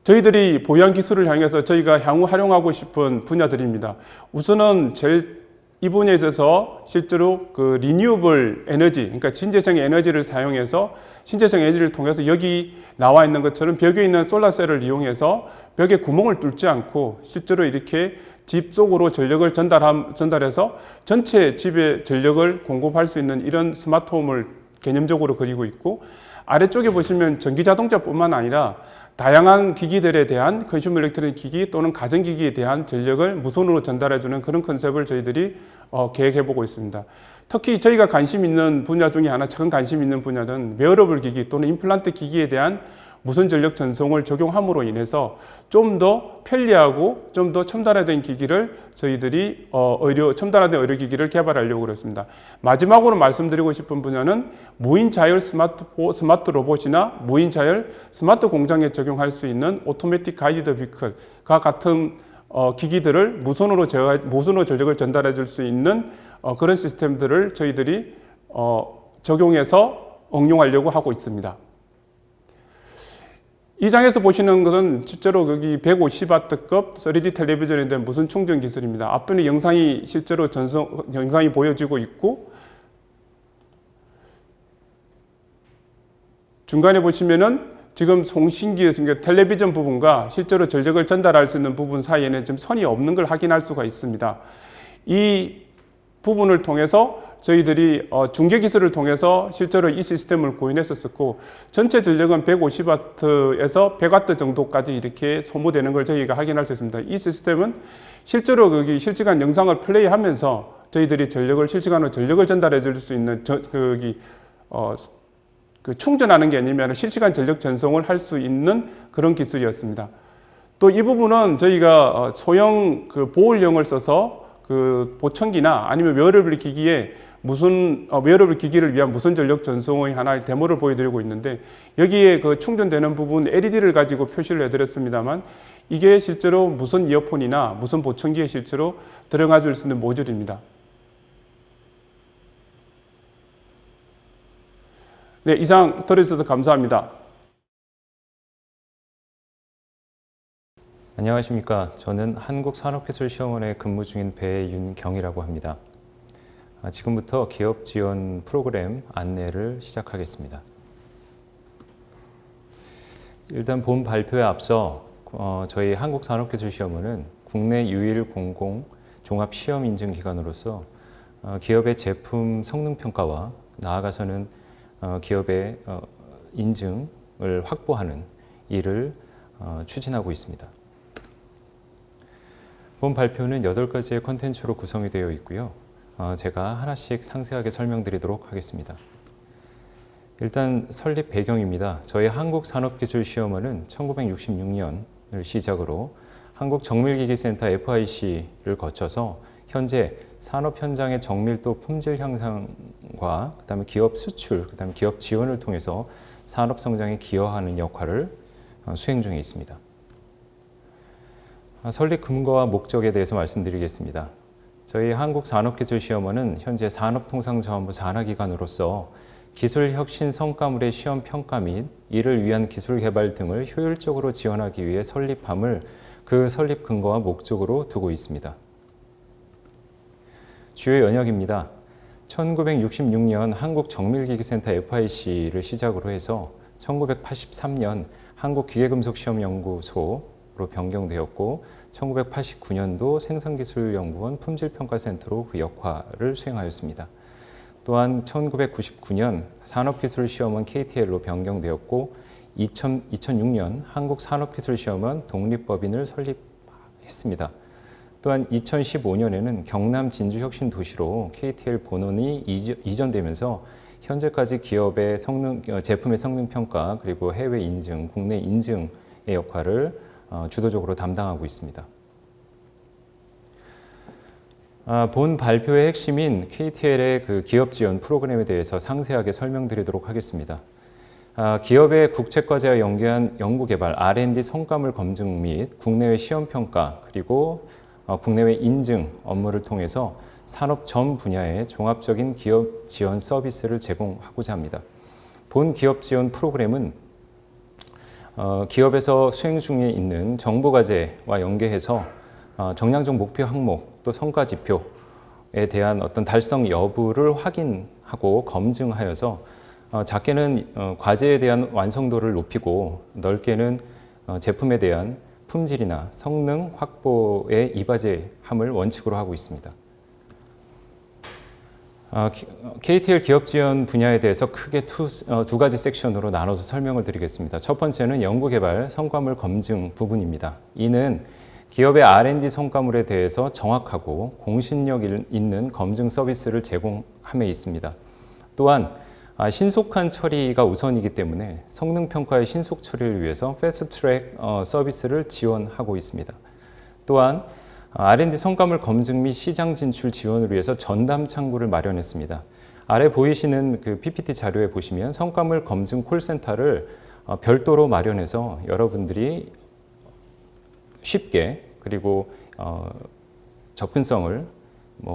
저희들이 보유한 기술을 향해서 저희가 향후 활용하고 싶은 분야들입니다. 우선은 이 분야에 있어서 실제로 그 리뉴어블 에너지, 그러니까 신재생 에너지를 사용해서 신재생 에너지를 통해서 여기 나와 있는 것처럼 벽에 있는 솔라셀을 이용해서 벽에 구멍을 뚫지 않고 실제로 이렇게 집 속으로 전력을 전달해서 전체 집에 전력을 공급할 수 있는 이런 스마트홈을 개념적으로 그리고 있고, 아래쪽에 보시면 전기자동차뿐만 아니라 다양한 기기들에 대한 컨슈머 일렉트로닉 기기 또는 가전기기에 대한 전력을 무선으로 전달해주는 그런 컨셉을 저희들이 계획해보고 있습니다. 특히 저희가 관심 있는 분야 중에 하나, 최근 관심 있는 분야는 웨어러블 기기 또는 임플란트 기기에 대한 무선 전력 전송을 적용함으로 인해서 좀 더 편리하고 좀 더 첨단화된 기기를 저희들이 첨단화된 의료기기를 개발하려고 그랬습니다. 마지막으로 말씀드리고 싶은 분야는 무인 자율 스마트 로봇이나 무인 자율 스마트 공장에 적용할 수 있는 오토매틱 가이드 비클과 같은 기기들을 무선으로 전력을 전달해 줄 수 있는 그런 시스템들을 저희들이 적용해서 응용하려고 하고 있습니다. 이 장에서 보시는 것은 실제로 여기 150W급 3D 텔레비전에 대한 무선 충전 기술입니다. 앞에는 영상이 실제로 영상이 보여지고 있고, 중간에 보시면은 지금 송신기에 텔레비전 부분과 실제로 전력을 전달할 수 있는 부분 사이에는 지금 선이 없는 걸 확인할 수가 있습니다. 이 부분을 통해서 저희들이 중계 기술을 통해서 실제로 이 시스템을 구현했었고, 전체 전력은 150W에서 100W 정도까지 이렇게 소모되는 걸 저희가 확인할 수 있습니다. 이 시스템은 실제로 거기 실시간 영상을 플레이하면서 저희들이 실시간으로 전력을 전달해 줄 수 있는 충전하는 게 아니면 실시간 전력 전송을 할 수 있는 그런 기술이었습니다. 또 이 부분은 저희가 소형 보울령을 써서 보청기나 아니면 웨어러블 기기에 웨어러블 기기를 위한 무선 전력 전송의 하나의 데모를 보여드리고 있는데, 여기에 충전되는 부분 LED를 가지고 표시를 해드렸습니다만, 이게 실제로 무선 이어폰이나 무선 보청기에 실제로 들어가 줄 수 있는 모듈입니다. 네, 이상 들어주셔서 감사합니다. 안녕하십니까. 저는 한국산업기술시험원에 근무 중인 배윤경이라고 합니다. 지금부터 기업 지원 프로그램 안내를 시작하겠습니다. 일단 본 발표에 앞서 저희 한국산업기술시험원은 국내 유일 공공 종합시험 인증기관으로서 기업의 제품 성능평가와 나아가서는 기업의 인증을 확보하는 일을 추진하고 있습니다. 본 발표는 8가지의 콘텐츠로 구성이 되어 있고요. 제가 하나씩 상세하게 설명드리도록 하겠습니다. 일단 설립 배경입니다. 저희 한국산업기술시험원은 1966년을 시작으로 한국정밀기기센터 FIC를 거쳐서 현재 산업 현장의 정밀도 품질 향상과 그다음에 기업 수출, 그다음에 기업 지원을 통해서 산업 성장에 기여하는 역할을 수행 중에 있습니다. 설립 근거와 목적에 대해서 말씀드리겠습니다. 저희 한국산업기술시험원은 현재 산업통상자원부 산하기관으로서 기술 혁신 성과물의 시험 평가 및 이를 위한 기술 개발 등을 효율적으로 지원하기 위해 설립함을 그 설립 근거와 목적으로 두고 있습니다. 주요 연역입니다. 1966년 한국정밀기기센터 FIC를 시작으로 해서 1983년 한국기계금속시험연구소로 변경되었고 1989년도 생산기술연구원 품질평가센터로 그 역할을 수행하였습니다. 또한 1999년 산업기술시험원 KTL로 변경되었고 2006년 한국산업기술시험원 독립법인을 설립했습니다. 또한 2015년에는 경남 진주혁신도시로 KTL 본원이 이전되면서 현재까지 기업의 제품의 성능평가 그리고 해외 인증, 국내 인증의 역할을 주도적으로 담당하고 있습니다. 본 발표의 핵심인 KTL의 그 기업 지원 프로그램에 대해서 상세하게 설명드리도록 하겠습니다. 기업의 국책과제와 연계한 연구개발, R&D 성과물 검증 및 국내외 시험평가 그리고 국내외 인증 업무를 통해서 산업 전 분야의 종합적인 기업 지원 서비스를 제공하고자 합니다. 본 기업 지원 프로그램은 기업에서 수행 중에 있는 정보과제와 연계해서 정량적 목표 항목 또 성과 지표에 대한 어떤 달성 여부를 확인하고 검증하여서 작게는 과제에 대한 완성도를 높이고 넓게는 제품에 대한 품질이나 성능 확보에 이바지함을 원칙으로 하고 있습니다. KTL 기업 지원 분야에 대해서 크게 두 가지 섹션으로 나눠서 설명을 드리겠습니다. 첫 번째는 연구개발 성과물 검증 부분입니다. 이는 기업의 R&D 성과물에 대해서 정확하고 공신력 있는 검증 서비스를 제공함에 있습니다. 또한 신속한 처리가 우선이기 때문에 성능 평가의 신속 처리를 위해서 패스트트랙 서비스를 지원하고 있습니다. 또한 R&D 성과물 검증 및 시장 진출 지원을 위해서 전담 창구를 마련했습니다. 아래 보이시는 그 PPT 자료에 보시면 성과물 검증 콜센터를 별도로 마련해서 여러분들이 쉽게 그리고 접근성을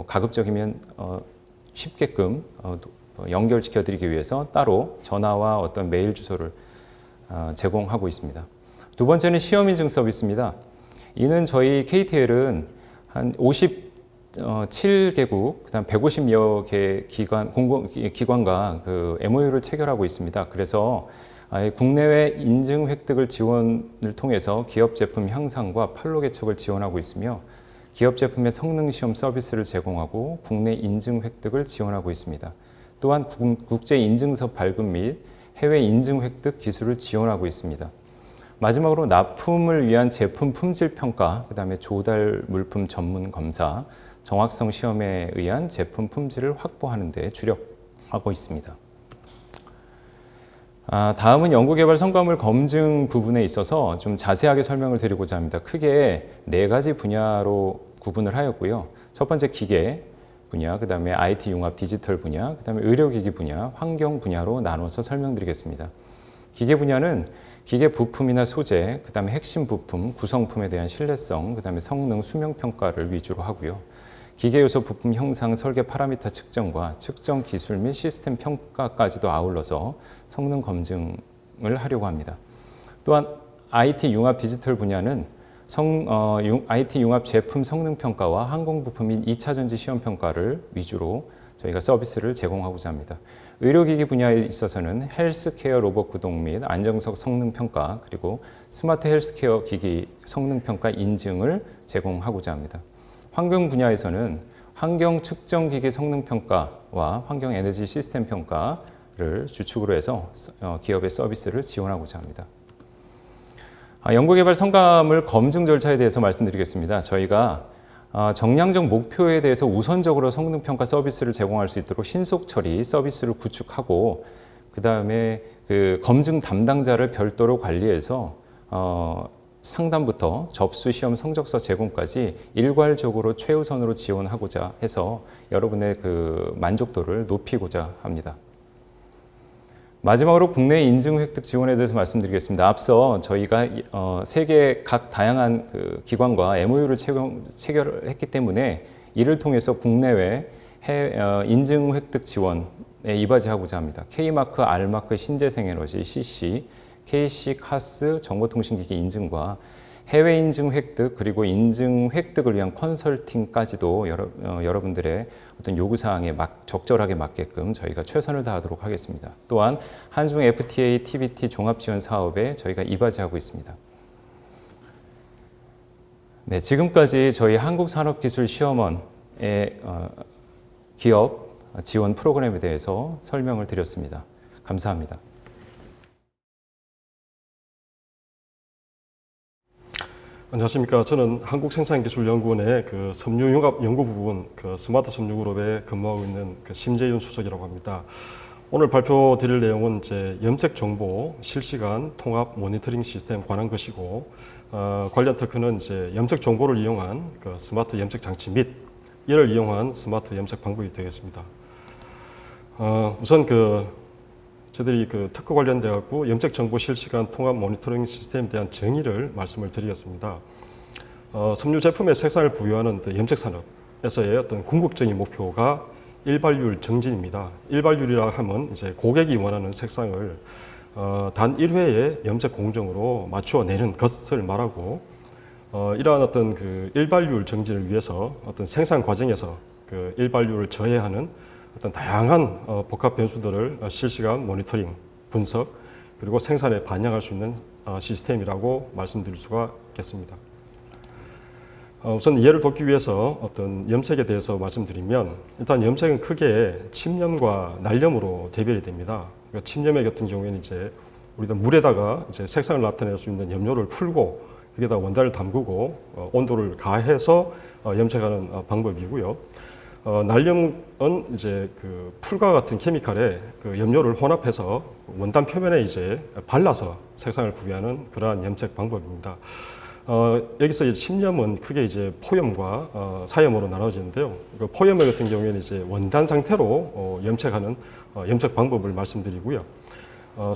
가급적이면 쉽게끔 연결시켜 드리기 위해서 따로 전화와 어떤 메일 주소를 제공하고 있습니다. 두 번째는 시험 인증 서비스입니다. 이는 저희 KTL은 한 57개국, 그다음 150여 개 기관과 그 MOU를 체결하고 있습니다. 그래서 국내외 인증 획득을 지원을 통해서 기업 제품 향상과 판로 개척을 지원하고 있으며 기업 제품의 성능 시험 서비스를 제공하고 국내 인증 획득을 지원하고 있습니다. 또한 국제 인증서 발급 및 해외 인증 획득 기술을 지원하고 있습니다. 마지막으로 납품을 위한 제품 품질 평가, 그다음에 조달 물품 전문 검사, 정확성 시험에 의한 제품 품질을 확보하는 데 주력하고 있습니다. 다음은 연구개발 성과물 검증 부분에 있어서 좀 자세하게 설명을 드리고자 합니다. 크게 4가지 분야로 구분을 하였고요. 첫 번째 기계 분야, 그 다음에 IT 융합 디지털 분야, 그 다음에 의료기기 분야, 환경 분야로 나눠서 설명드리겠습니다. 기계 분야는 기계 부품이나 소재, 그 다음에 핵심 부품, 구성품에 대한 신뢰성, 그 다음에 성능 수명 평가를 위주로 하고요. 기계 요소 부품 형상 설계 파라미터 측정과 측정 기술 및 시스템 평가까지도 아울러서 성능 검증을 하려고 합니다. 또한 IT 융합 디지털 분야는 IT 융합 제품 성능 평가와 항공 부품 및 2차 전지 시험 평가를 위주로 저희가 서비스를 제공하고자 합니다. 의료기기 분야에 있어서는 헬스케어 로봇 구동 및 안정석 성능 평가, 그리고 스마트 헬스케어 기기 성능 평가 인증을 제공하고자 합니다. 환경 분야에서는 환경 측정 기기 성능 평가와 환경 에너지 시스템 평가를 주축으로 해서 기업의 서비스를 지원하고자 합니다. 연구개발 성과물 검증 절차에 대해서 말씀드리겠습니다. 저희가 정량적 목표에 대해서 우선적으로 성능평가 서비스를 제공할 수 있도록 신속 처리 서비스를 구축하고, 그 다음에 그 검증 담당자를 별도로 관리해서 상담부터 접수 시험 성적서 제공까지 일괄적으로 최우선으로 지원하고자 해서 여러분의 그 만족도를 높이고자 합니다. 마지막으로 국내 인증 획득 지원에 대해서 말씀드리겠습니다. 앞서 저희가 세계 각 다양한 그 기관과 MOU를 체결했기 때문에 이를 통해서 국내외 인증 획득 지원에 이바지하고자 합니다. K마크, R마크, 신재생에너지, CC, KC, 카스, 정보통신기기 인증과 해외 인증 획득, 그리고 인증 획득을 위한 컨설팅까지도 여러분들의 어떤 요구사항에 적절하게 맞게끔 저희가 최선을 다하도록 하겠습니다. 또한 한중 FTA, TBT 종합지원 사업에 저희가 이바지하고 있습니다. 네, 지금까지 저희 한국산업기술시험원의 기업 지원 프로그램에 대해서 설명을 드렸습니다. 감사합니다. 안녕하십니까. 저는 한국생산기술연구원의 그 섬유융합 연구부분 그 스마트 섬유그룹에 근무하고 있는 그 심재윤 수석이라고 합니다. 오늘 발표드릴 내용은 이제 염색 정보 실시간 통합 모니터링 시스템 관한 것이고, 관련 특허는 이제 염색 정보를 이용한 그 스마트 염색 장치 및 이를 이용한 스마트 염색 방법이 되겠습니다. 우선 저희들이 그 특허 관련돼 갖고 염색 정보 실시간 통합 모니터링 시스템에 대한 정의를 말씀을 드리겠습니다. 섬유 제품의 색상을 부여하는 염색 산업에서의 어떤 궁극적인 목표가 일발률 정진입니다. 일발률이라 하면 이제 고객이 원하는 색상을 단 1회의 염색 공정으로 맞추어 내는 것을 말하고 이러한 어떤 그 일발률 정지를 위해서 어떤 생산 과정에서 그 일발률을 저해하는 어떤 다양한 복합 변수들을 실시간 모니터링, 분석 그리고 생산에 반영할 수 있는 시스템이라고 말씀드릴 수가 있겠습니다. 우선 이해를 돕기 위해서 어떤 염색에 대해서 말씀드리면 일단 염색은 크게 침염과 날염으로 대별이 됩니다. 그러니까 침염의 같은 경우에는 이제 우리가 물에다가 이제 색상을 나타낼 수 있는 염료를 풀고 거기에다 원단을 담그고 온도를 가해서 염색하는 방법이고요. 날염은 이제 그 풀과 같은 케미칼에 그 염료를 혼합해서 원단 표면에 이제 발라서 색상을 부여하는 그러한 염색 방법입니다. 여기서 이제 침염은 크게 이제 포염과 사염으로 나눠지는데요. 그 포염 같은 경우에는 이제 원단 상태로 염색하는 염색 방법을 말씀드리고요.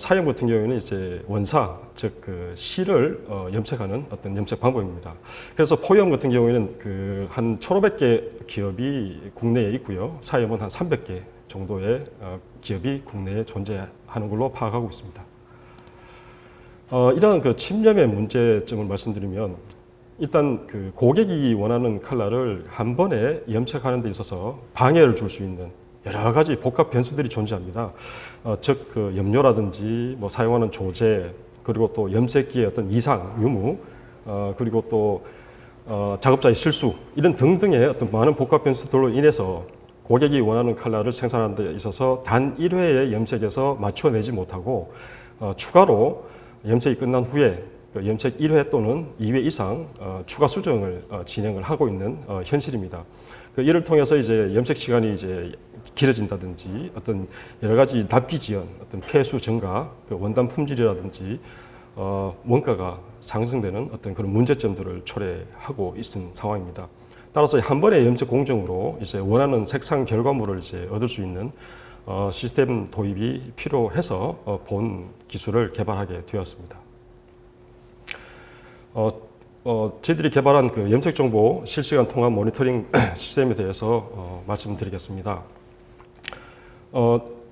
사염 같은 경우에는 이제 원사, 즉 그 실을 염색하는 어떤 염색 방법입니다. 그래서 포염 같은 경우에는 그 한 1,500개 기업이 국내에 있고요. 사염은 한 300개 정도의 기업이 국내에 존재하는 걸로 파악하고 있습니다. 이러한 그 침염의 문제점을 말씀드리면 일단 그 고객이 원하는 컬러를 한 번에 염색하는 데 있어서 방해를 줄 수 있는 여러 가지 복합 변수들이 존재합니다. 즉 그 염료라든지 뭐 사용하는 조제 그리고 또 염색기의 어떤 이상 유무 그리고 또 작업자의 실수 이런 등등의 어떤 많은 복합 변수들로 인해서 고객이 원하는 컬러를 생산하는 데 있어서 단 1회의 염색에서 맞춰내지 못하고 추가로 염색이 끝난 후에 그 염색 1회 또는 2회 이상 추가 수정을 진행을 하고 있는 현실입니다. 이를 통해서 이제 염색 시간이 이제 길어진다든지 어떤 여러 가지 납기 지연, 어떤 폐수 증가, 그 원단 품질이라든지 원가가 상승되는 어떤 그런 문제점들을 초래하고 있는 상황입니다. 따라서 한 번의 염색 공정으로 이제 원하는 색상 결과물을 이제 얻을 수 있는 시스템 도입이 필요해서 본 기술을 개발하게 되었습니다. 저희들이 개발한 그 염색 정보 실시간 통합 모니터링 시스템에 대해서 말씀드리겠습니다.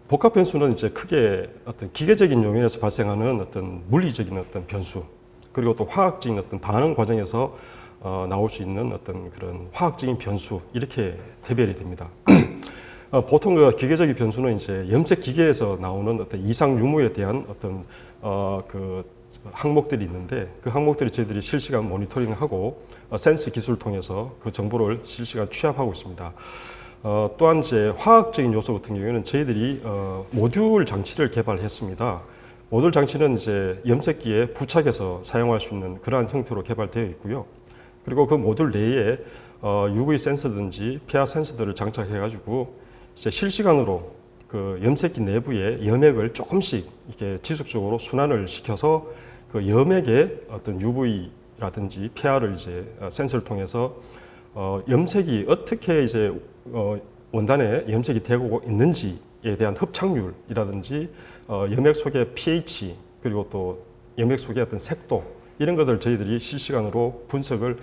복합 변수는 이제 크게 어떤 기계적인 요인에서 발생하는 어떤 물리적인 어떤 변수, 그리고 또 화학적인 어떤 반응 과정에서 나올 수 있는 어떤 그런 화학적인 변수 이렇게 대별이 됩니다. 보통 그 기계적인 변수는 이제 염색 기계에서 나오는 어떤 이상 유무에 대한 어떤 그 항목들이 있는데 그 항목들이 저희들이 실시간 모니터링하고 센스 기술을 통해서 그 정보를 실시간 취합하고 있습니다. 또한 이제 화학적인 요소 같은 경우에는 저희들이 모듈 장치를 개발했습니다. 모듈 장치는 이제 염색기에 부착해서 사용할 수 있는 그러한 형태로 개발되어 있고요. 그리고 그 모듈 내에 UV 센서든지 pH 센서들을 장착해가지고 이제 실시간으로 그 염색기 내부에 염액을 조금씩 이렇게 지속적으로 순환을 시켜서 그 염액의 어떤 UV라든지 pH를 이제 센서를 통해서 염색이 어떻게 이제 원단에 염색이 되고 있는지에 대한 흡착률이라든지 염액 속의 pH 그리고 또 염액 속의 어떤 색도 이런 것들 저희들이 실시간으로 분석을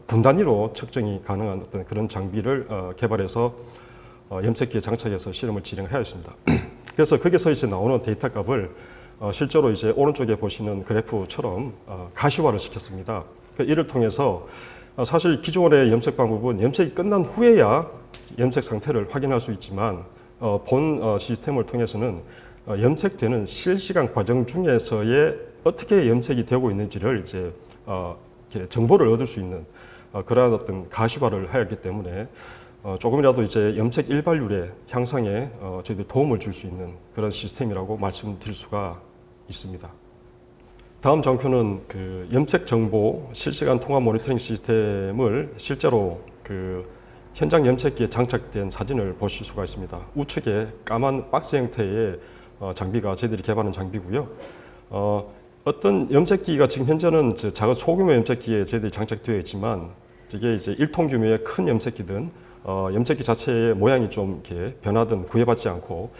분 단위로 측정이 가능한 어떤 그런 장비를 개발해서 염색기에 장착해서 실험을 진행하였습니다. 그래서 거기서 이제 나오는 데이터 값을 실제로 이제 오른쪽에 보시는 그래프처럼 가시화를 시켰습니다. 이를 통해서 사실 기존의 염색 방법은 염색이 끝난 후에야 염색 상태를 확인할 수 있지만 본 시스템을 통해서는 염색되는 실시간 과정 중에서의 어떻게 염색이 되고 있는지를 이제 이렇게 정보를 얻을 수 있는 그러한 어떤 가시화를 하였기 때문에 조금이라도 이제 염색 일발률의 향상에 저희들 도움을 줄 수 있는 그런 시스템이라고 말씀드릴 수가 있습니다. 다음 장표는 그 염색 정보 실시간 통합 모니터링 시스템을 실제로 그 현장 염색기에 장착된 사진을 보실 수가 있습니다. 우측에 까만 박스 형태의 장비가 저희들이 개발한 장비고요. 어떤 염색기가 지금 현재는 작은 소규모 염색기에 저희들이 장착되어 있지만 이게 이제 1톤 규모의 큰 염색기든 염색기 자체의 모양이 좀 이렇게 변하든 구애받지 않고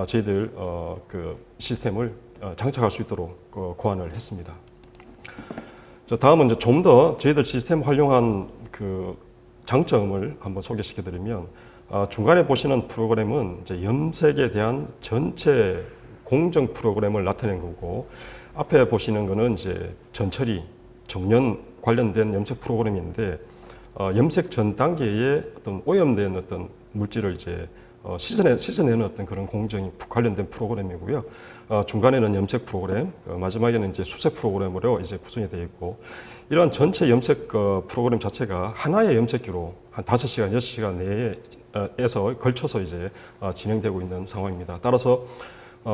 저희들 그 시스템을 장착할 수 있도록 고안을 했습니다. 다음은 이제 좀 더 저희들 시스템 활용한 그 장점을 한번 소개시켜드리면 중간에 보시는 프로그램은 이제 염색에 대한 전체 공정 프로그램을 나타낸 거고, 앞에 보시는 거는 이제 전처리, 정년 관련된 염색 프로그램인데, 염색 전 단계에 어떤 오염된 어떤 물질을 이제 씻어내는 어떤 그런 공정이 관련된 프로그램이고요. 중간에는 염색 프로그램, 마지막에는 이제 수색 프로그램으로 이제 구성이 되어 있고, 이런 전체 염색 프로그램 자체가 하나의 염색기로 한 5시간, 6시간 내에서 걸쳐서 이제 진행되고 있는 상황입니다. 따라서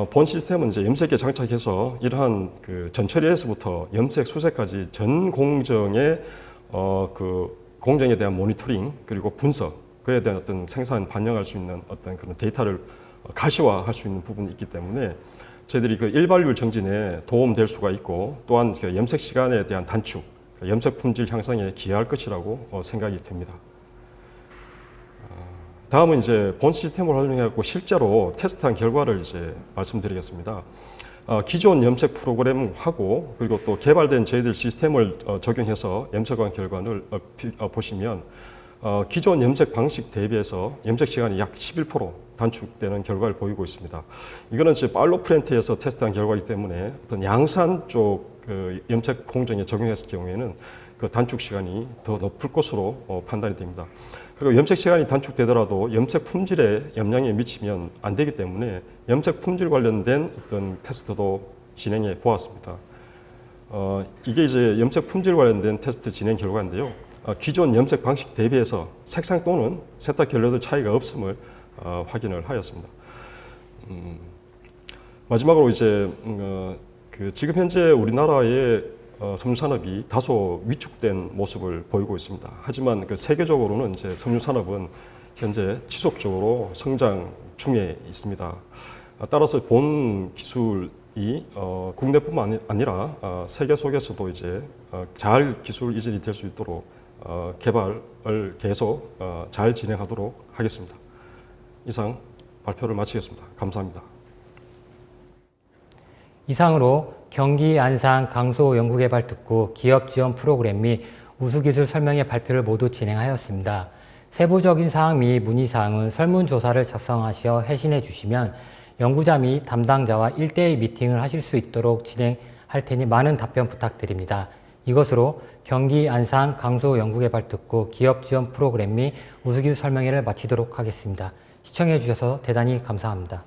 본 시스템은 이제 염색기에 장착해서 이러한 그 전처리에서부터 염색 수색까지 전 공정의 그 공정에 대한 모니터링 그리고 분석, 그에 대한 어떤 생산 반영할 수 있는 어떤 그런 데이터를 가시화할 수 있는 부분이 있기 때문에 저희들이 그 일발률 정진에 도움될 수가 있고, 또한 그 염색 시간에 대한 단축, 염색 품질 향상에 기여할 것이라고 생각이 됩니다. 다음은 이제 본 시스템을 활용해서 실제로 테스트한 결과를 이제 말씀드리겠습니다. 기존 염색 프로그램하고 그리고 또 개발된 저희들 시스템을 적용해서 염색한 결과를 보시면 기존 염색 방식 대비해서 염색 시간이 약 11% 단축되는 결과를 보이고 있습니다. 이거는 이제 팔로 프렌트에서 테스트한 결과이기 때문에 어떤 양산 쪽 그 염색 공정에 적용했을 경우에는 그 단축 시간이 더 높을 것으로 판단이 됩니다. 그리고 염색 시간이 단축되더라도 염색 품질에 영향이 미치면 안 되기 때문에 염색 품질 관련된 어떤 테스트도 진행해 보았습니다. 이게 이제 염색 품질 관련된 테스트 진행 결과인데요. 기존 염색 방식 대비해서 색상 또는 세탁 결로도 차이가 없음을 확인을 하였습니다. 마지막으로 이제 그 지금 현재 우리나라의 섬유 산업이 다소 위축된 모습을 보이고 있습니다. 하지만 그 세계적으로는 이제 섬유 산업은 현재 지속적으로 성장 중에 있습니다. 따라서 본 기술이 국내뿐만 아니라 세계 속에서도 이제 잘 기술 이전이 될 수 있도록 개발을 계속 잘 진행하도록 하겠습니다. 이상 발표를 마치겠습니다. 감사합니다. 이상으로 경기 안산 강소 연구개발특구 기업 지원 프로그램 및 우수기술 설명회 발표를 모두 진행하였습니다. 세부적인 사항 및 문의사항은 설문조사를 작성하시어 회신해 주시면 연구자 및 담당자와 1대1 미팅을 하실 수 있도록 진행할 테니 많은 답변 부탁드립니다. 이것으로 경기 안산 강소 연구개발특구 기업 지원 프로그램 및 우수기술 설명회를 마치도록 하겠습니다. 시청해 주셔서 대단히 감사합니다.